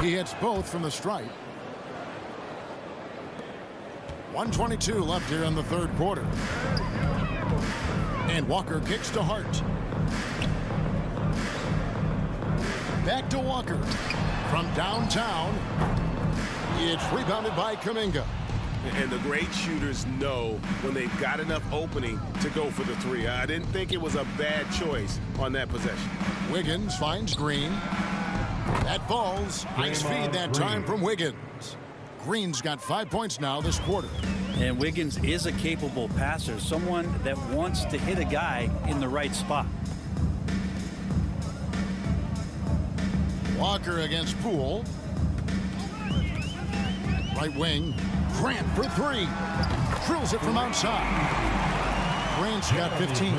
He hits both from the stripe. 1:22 left here in the third quarter. And Walker kicks to Hart. Back to Walker. From downtown, it's rebounded by Kuminga. And the great shooters know when they've got enough opening to go for the three. I didn't think it was a bad choice on that possession. Wiggins finds Green. That falls. Nice feed that time from Wiggins. Green's got 5 points now this quarter. And Wiggins is a capable passer, someone that wants to hit a guy in the right spot. Walker against Poole. Right wing. Grant for three. Drills it from outside. Grant's got 15.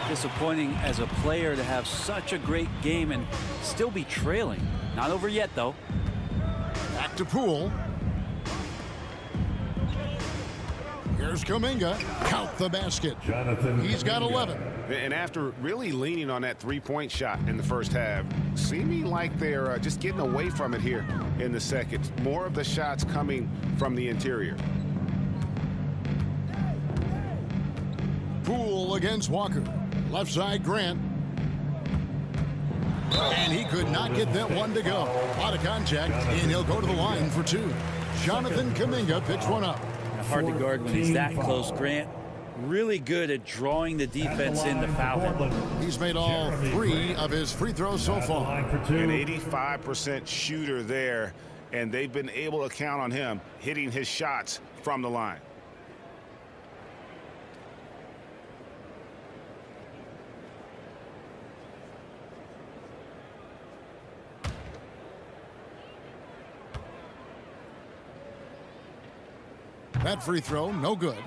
Disappointing as a player to have such a great game and still be trailing. Not over yet, though. Back to Poole. Here's Kuminga. Count the basket. He's got 11. And after really leaning on that three-point shot in the first half, seeming like they're just getting away from it here in the second. More of the shots coming from the interior. Poole against Walker. Left side, Grant. And he could not get that one to go. A lot of contact, and he'll go to the line for two. Jonathan Kuminga picks one up. Hard to guard when he's that close. Grant really good at drawing the defense in to foul him. He's made all 3 of his free throws so far. An 85% shooter there, and they've been able to count on him hitting his shots from the line. That free throw, no good.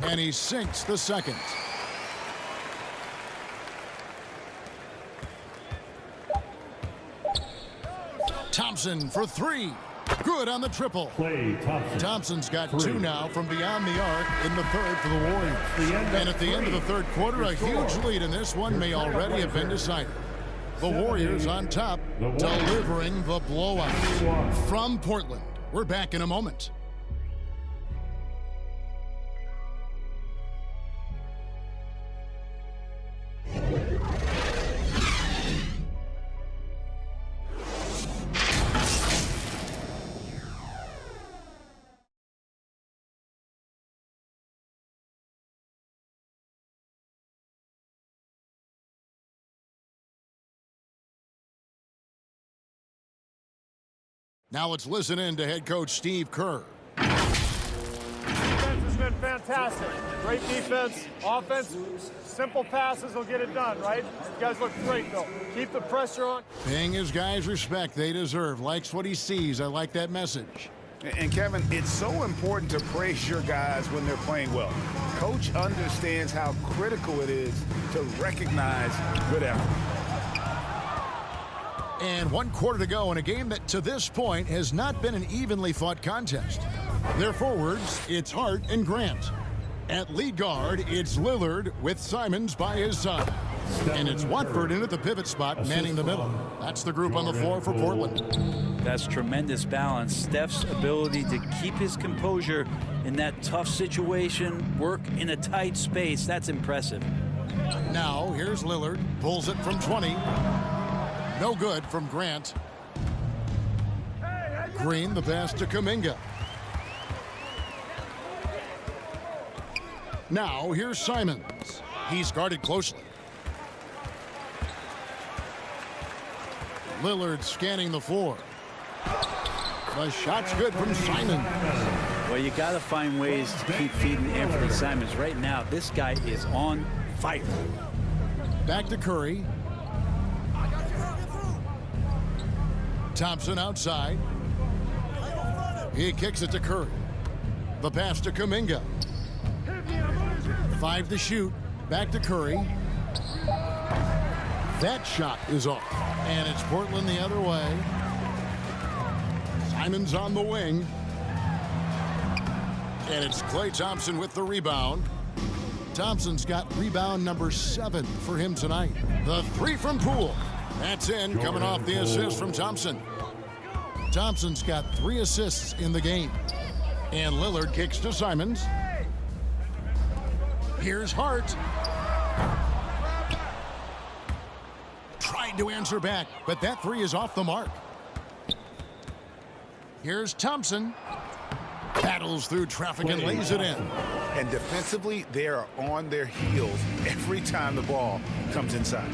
And he sinks the second. Thompson for three. Good on the triple. Thompson's got 2 now from beyond the arc in the third for the Warriors. And at the end of the third quarter, a huge lead in this one may already have been decided. The Warriors on top, delivering the blowout. From Portland, we're back in a moment. Now let's listen in to head coach Steve Kerr. Defense has been fantastic. Great defense. Offense, simple passes will get it done, right? You guys look great, though. Keep the pressure on. Paying his guys respect they deserve. Likes what he sees. I like that message. And Kevin, it's so important to praise your guys when they're playing well. Coach understands how critical it is to recognize good effort. And 1 quarter to go in a game that to this point has not been an evenly fought contest. Their forwards, it's Hart and Grant. At lead guard, it's Lillard with Simons by his side. And it's Watford in at the pivot spot, manning the middle. That's the group on the floor for Portland. That's tremendous balance. Steph's ability to keep his composure in that tough situation, work in a tight space, that's impressive. Now, here's Lillard. Pulls it from 20. No good from Grant. Green, the pass to Kuminga. Now, here's Simons. He's guarded closely. Lillard scanning the floor. The shot's good from Simons. Well, you got to find ways to keep feeding Anthony Simons. Right now, this guy is on fire. Back to Curry. Thompson outside. He kicks it to Curry. The pass to Kuminga. 5 to shoot. Back to Curry. That shot is off. And it's Portland the other way. Simons on the wing. And it's Klay Thompson with the rebound. Thompson's got rebound number 7 for him tonight. The 3 from Poole. That's in, coming off the assist from Thompson. Thompson's got 3 assists in the game. And Lillard kicks to Simons. Here's Hart. Tried to answer back, but that 3 is off the mark. Here's Thompson. Battles through traffic and lays it in. And defensively, they are on their heels every time the ball comes inside.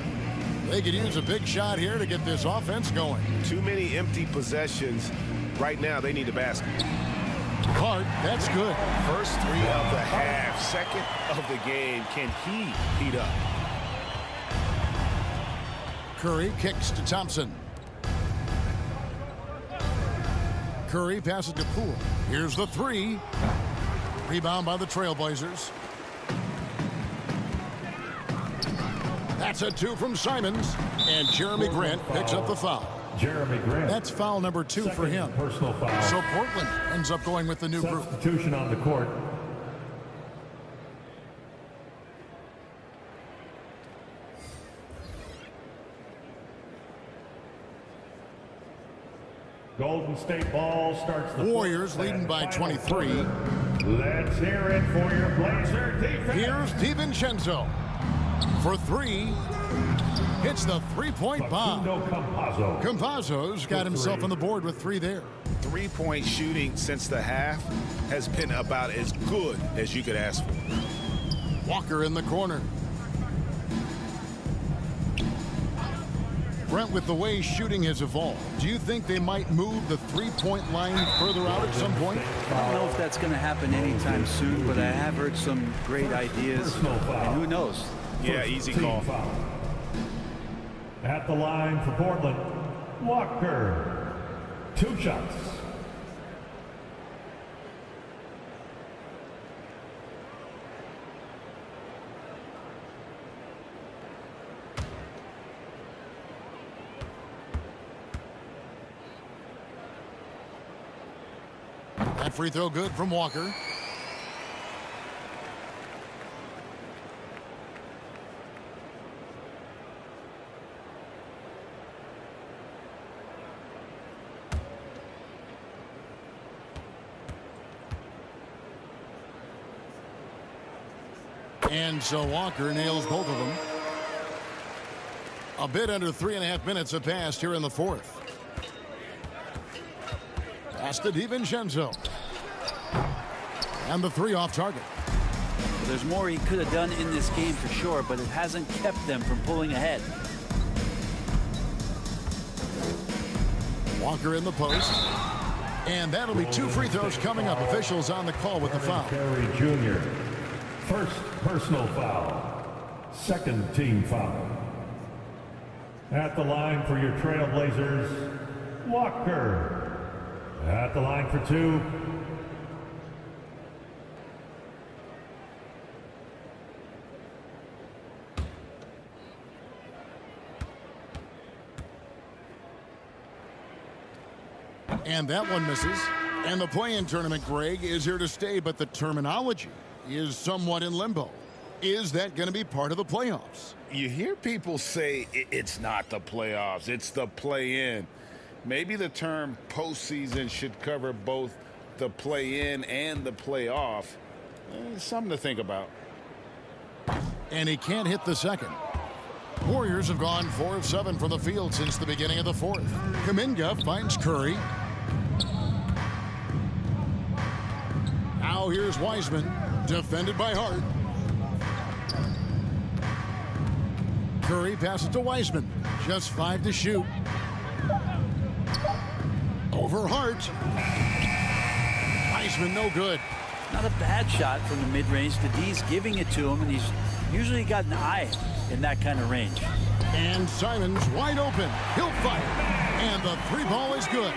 They could use a big shot here to get this offense going. Too many empty possessions. Right now, they need a basket. Hart, that's good. First 3 of the half, second of the game. Can he heat up? Curry kicks to Thompson. Curry passes to Poole. Here's the 3. Rebound by the Trailblazers. That's a 2 from Simons. And Jeremy Grant picks up the foul. Jeremy Grant. That's foul number 2 for him. Personal foul. So Portland ends up going with the new group. Substitution on the court. Golden State ball starts the Warriors leading by 23. Let's hear it for your Blazer defense. Here's DiVincenzo for 3. Hits the 3-point bomb. Campazzo's got himself on the board with 3 there. 3-point shooting since the half has been about as good as you could ask for. Walker in the corner. Brent, with the way shooting has evolved, do you think they might move the 3-point line further out at some point? I don't know if that's going to happen anytime soon, but I have heard some great ideas, and who knows? Yeah, easy call. At the line for Portland, Walker. 2 shots. That free throw good from Walker. And so Walker nails both of them. A bit under 3.5 minutes have passed here in the 4th. Pass to DiVincenzo. And the 3 off target. There's more he could have done in this game for sure, but it hasn't kept them from pulling ahead. Walker in the post. And that'll be 2 free throws coming up. Officials on the call with the foul. Carey Jr. First personal foul. Second team foul. At the line for your Trailblazers, Walker. At the line for 2. And that one misses. And the play-in tournament, Greg, is here to stay, but the terminology is somewhat in limbo. Is that going to be part of the playoffs? You hear people say it's not the playoffs, it's the play-in. Maybe the term postseason should cover both the play-in and the playoff. Something to think about. And he can't hit the second. Warriors have gone 4 of 7 from the field since the beginning of the 4th. Kuminga finds Curry. Now here's Wiseman, defended by Hart. Curry passes to Wiseman. Just 5 to shoot. Over Hart. Wiseman no good. Not a bad shot from the mid-range. The D's giving it to him, and he's usually got an eye in that kind of range. And Simons wide open. He'll fire. And the 3 ball is good.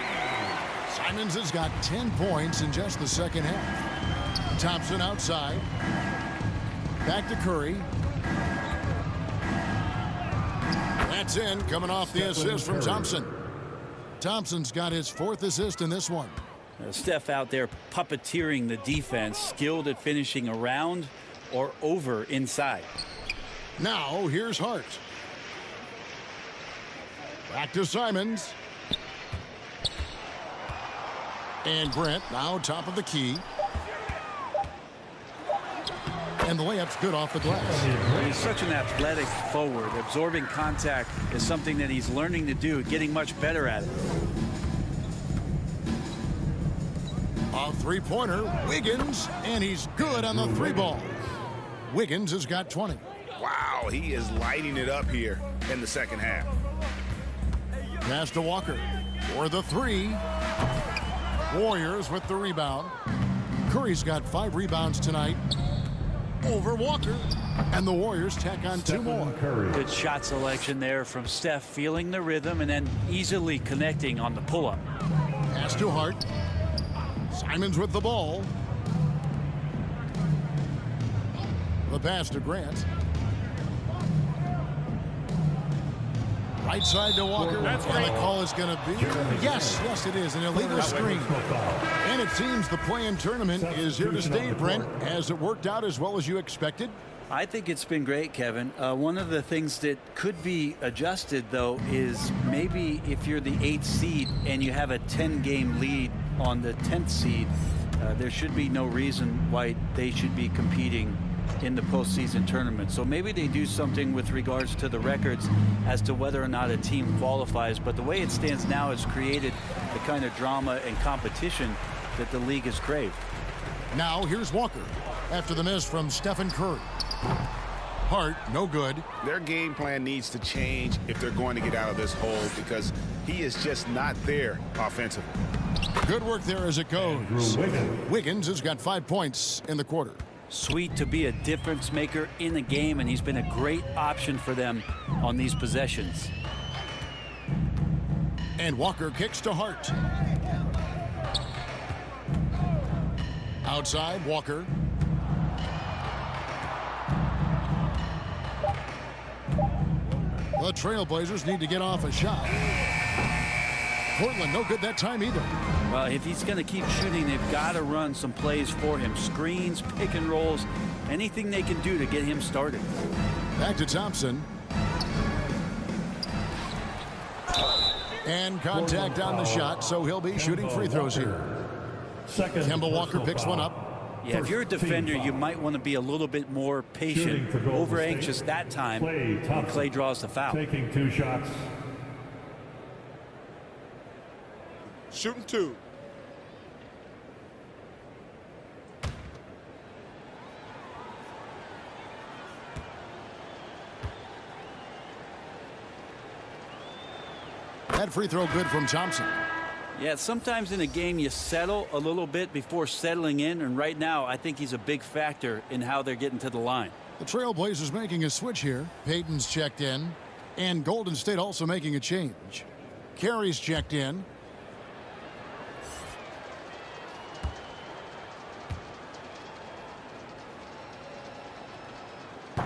Simons has got 10 points in just the second half. Thompson outside. Back to Curry. That's in, coming off the assist from Thompson. Thompson's got his 4th assist in this one. Steph out there puppeteering the defense, skilled at finishing around or over inside. Now here's Hart. Back to Simons. And Grant now top of the key. And the layup's good off the glass. He's such an athletic forward. Absorbing contact is something that he's learning to do, getting much better at it. A three-pointer, Wiggins, and he's good on the 3-ball. Wiggins has got 20. Wow, he is lighting it up here in the second half. Pass to Walker for the 3. Warriors with the rebound. Curry's got 5 rebounds tonight over Walker, and the Warriors tack on 2 more. Good shot selection there from Steph, feeling the rhythm and then easily connecting on the pull-up. Pass to Hart. Simons with the ball. The pass to Grant. Right side to Walker, and the call is going to be, yes, it is, an illegal screen. And it seems the play-in tournament is here to stay, Brent. Has it worked out as well as you expected? I think it's been great, Kevin. One of the things that could be adjusted, though, is maybe if you're the 8th seed and you have a 10-game lead on the 10th seed, there should be no reason why they should be competing in the postseason tournament. So maybe they do something with regards to the records as to whether or not a team qualifies. But the way it stands now has created the kind of drama and competition that the league has craved. Now here's Walker after the miss from Stephen Curry. Hart, no good. Their game plan needs to change if they're going to get out of this hole because he is just not there offensively. Good work there as it goes. Wiggins has got 5 points in the quarter. Sweet to be a difference maker in the game, and he's been a great option for them on these possessions. And Walker kicks to Hart. Outside, Walker. The Trailblazers need to get off a shot. Portland, no good that time either. Well, if he's going to keep shooting, they've got to run some plays for him. Screens, pick and rolls, anything they can do to get him started. Back to Thompson. And contact on the shot, so he'll be shooting free throws here. Kemba Walker picks one up. Yeah, if you're a defender, you might want to be a little bit more patient, over anxious that time when Clay draws the foul. Taking 2 shots. Shooting 2. That free throw good from Thompson. Yeah, sometimes in a game you settle a little bit before settling in, and right now I think he's a big factor in how they're getting to the line. The Trailblazers making a switch here. Payton's checked in, and Golden State also making a change. Carey's checked in.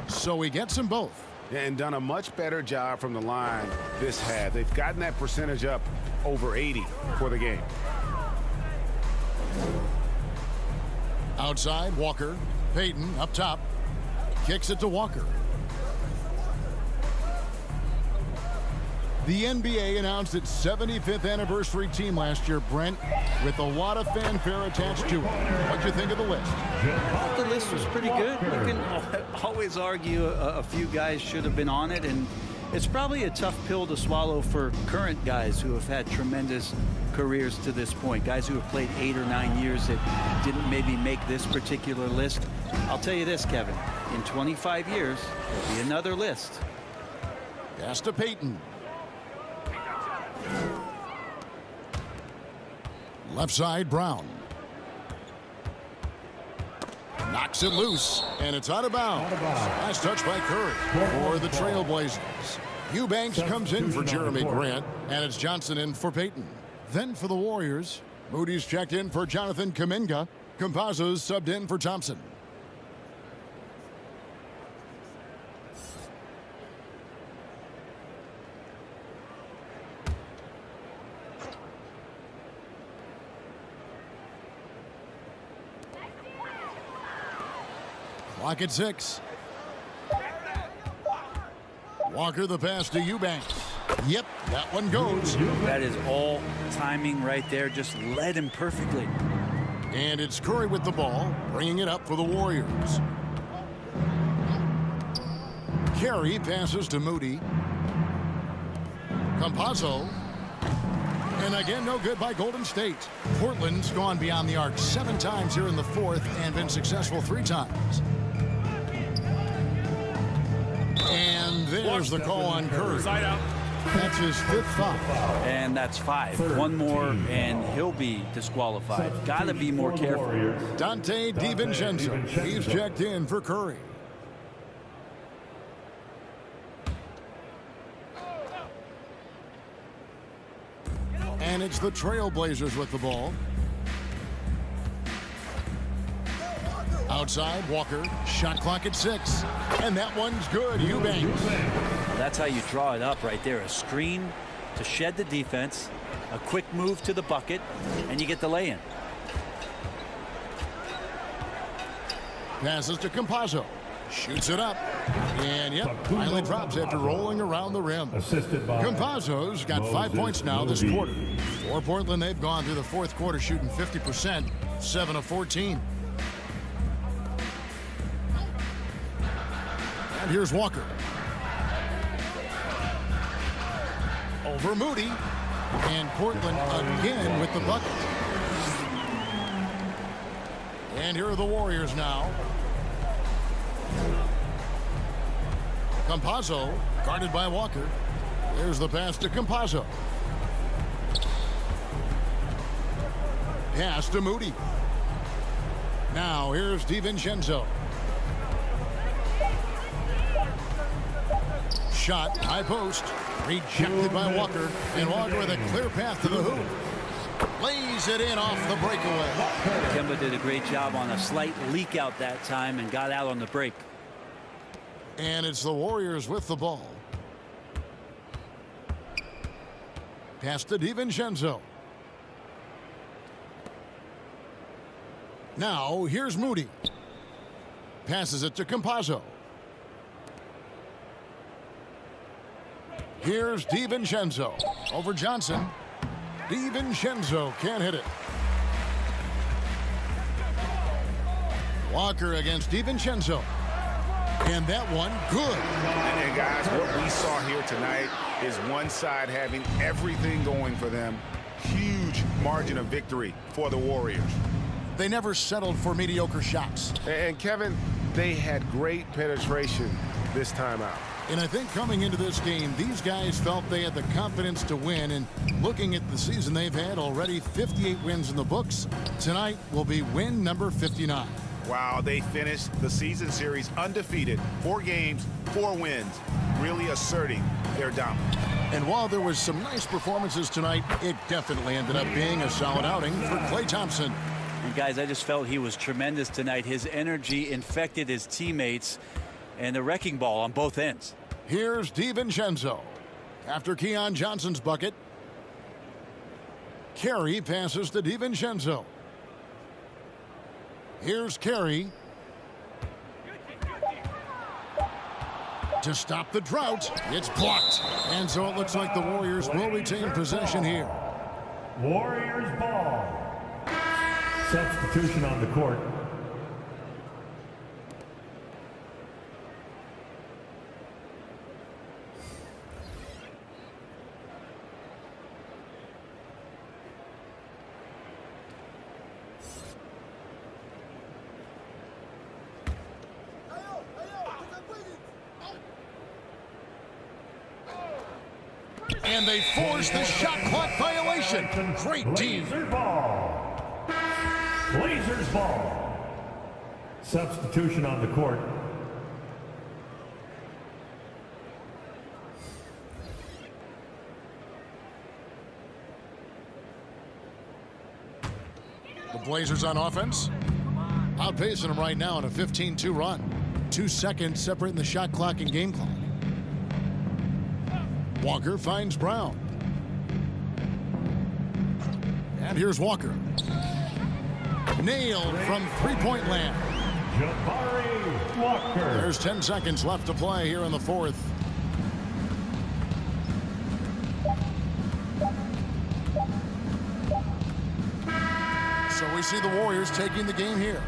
So he gets them both. And done a much better job from the line this half. They've gotten that percentage up over 80 for the game. Outside, Walker. Payton up top. Kicks it to Walker. The NBA announced its 75th anniversary team last year, Brent, with a lot of fanfare attached to it. What'd you think of the list? I thought the list was pretty good. You can always argue a few guys should have been on it, and it's probably a tough pill to swallow for current guys who have had tremendous careers to this point, guys who have played 8 or 9 years that didn't maybe make this particular list. I'll tell you this, Kevin, in 25 years, there'll be another list. Pass to Payton. Left side, Brown. Knocks it loose, and it's out of bounds. Last touch by Curry for the Trailblazers. Eubanks comes in for Jeremy Grant, and it's Johnson in for Payton. Then for the Warriors, Moody's checked in for Jonathan Kuminga. Campazzo's subbed in for Thompson. Clock at 6. Walker the pass to Eubanks. Yep, that one goes. That is all timing right there. Just led him perfectly. And it's Curry with the ball, bringing it up for the Warriors. Carey passes to Moody. Campazzo. And again, no good by Golden State. Portland's gone beyond the arc 7 times here in the fourth and been successful 3 times. And there's the call on Curry. That's his 5th foul. And that's 5. One more, and he'll be disqualified. Got to be more careful. Dante DiVincenzo. He's checked in for Curry. And it's the Trailblazers with the ball. Outside, Walker. Shot clock at 6. And that one's good. Eubanks. Well, that's how you draw it up right there. A screen to shed the defense, a quick move to the bucket, and you get the lay-in. Passes to Campazzo. Shoots it up. And, yep, finally drops after rolling around the rim. Assisted by Campazzo's got 5 points now this quarter. For Portland, they've gone through the fourth quarter shooting 50%, 7 of 14. And here's Walker. Over Moody. And Portland again with the bucket. And here are the Warriors now. Campazzo, guarded by Walker. There's the pass to Campazzo. Pass to Moody. Now here's DiVincenzo. Shot, high post. Rejected by Walker. And Walker with a clear path to the hoop. Lays it in off the breakaway. Kemba did a great job on a slight leak out that time and got out on the break. And it's the Warriors with the ball. Pass to DiVincenzo. Now here's Moody. Passes it to Campazzo. Here's DiVincenzo. Over Johnson. DiVincenzo can't hit it. Walker against DiVincenzo. And that one, good. And guys, what we saw here tonight is one side having everything going for them. Huge margin of victory for the Warriors. They never settled for mediocre shots. And Kevin, they had great penetration this time out. And I think coming into this game, these guys felt they had the confidence to win. And looking at the season they've had, already 58 wins in the books. Tonight will be win number 59. Wow, they finished the season series undefeated. 4 games, 4 wins, really asserting their dominance. And while there was some nice performances tonight, it definitely ended up being a solid outing for Klay Thompson. And guys, I just felt he was tremendous tonight. His energy infected his teammates, and the wrecking ball on both ends. Here's DiVincenzo. After Keon Johnson's bucket, Carey passes to DiVincenzo. Here's Carey. To stop the drought, it's blocked. And so it looks like the Warriors will retain possession here. Warriors ball. Substitution on the court. And they force the shot clock violation. Great team. Blazers ball. Blazers ball. Substitution on the court. The Blazers on offense. Outpacing them right now in a 15-2 run. 2 seconds separating the shot clock and game clock. Walker finds Brown. And here's Walker. Nailed from three-point land. Jabari Walker. There's 10 seconds left to play here in the fourth. So we see the Warriors taking the game here.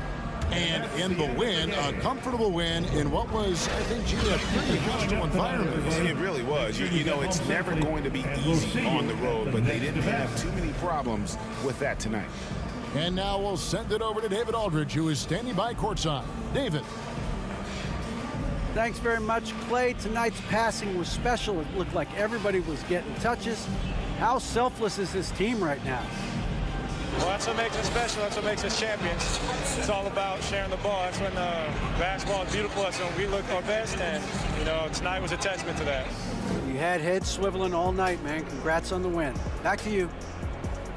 And in the win, a comfortable win in what was, I think, Gee, a pretty hostile environment. It really was. You know, it's never going to be easy on the road, but they didn't have too many problems with that tonight. And now we'll send it over to David Aldridge, who is standing by courtside. David. Thanks very much, Clay. Tonight's passing was special. It looked like everybody was getting touches. How selfless is this team right now? Well, that's what makes us special. That's what makes us champions. It's all about sharing the ball. That's when basketball is beautiful. That's when we look our best. And, you know, tonight was a testament to that. You had heads swiveling all night, man. Congrats on the win. Back to you.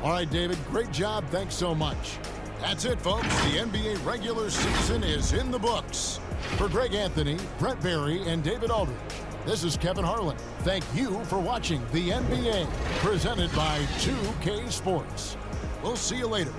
All right, David, great job. Thanks so much. That's it, folks. The NBA regular season is in the books. For Greg Anthony, Brett Berry, and David Aldridge, this is Kevin Harlan. Thank you for watching the NBA, presented by 2K Sports. We'll see you later.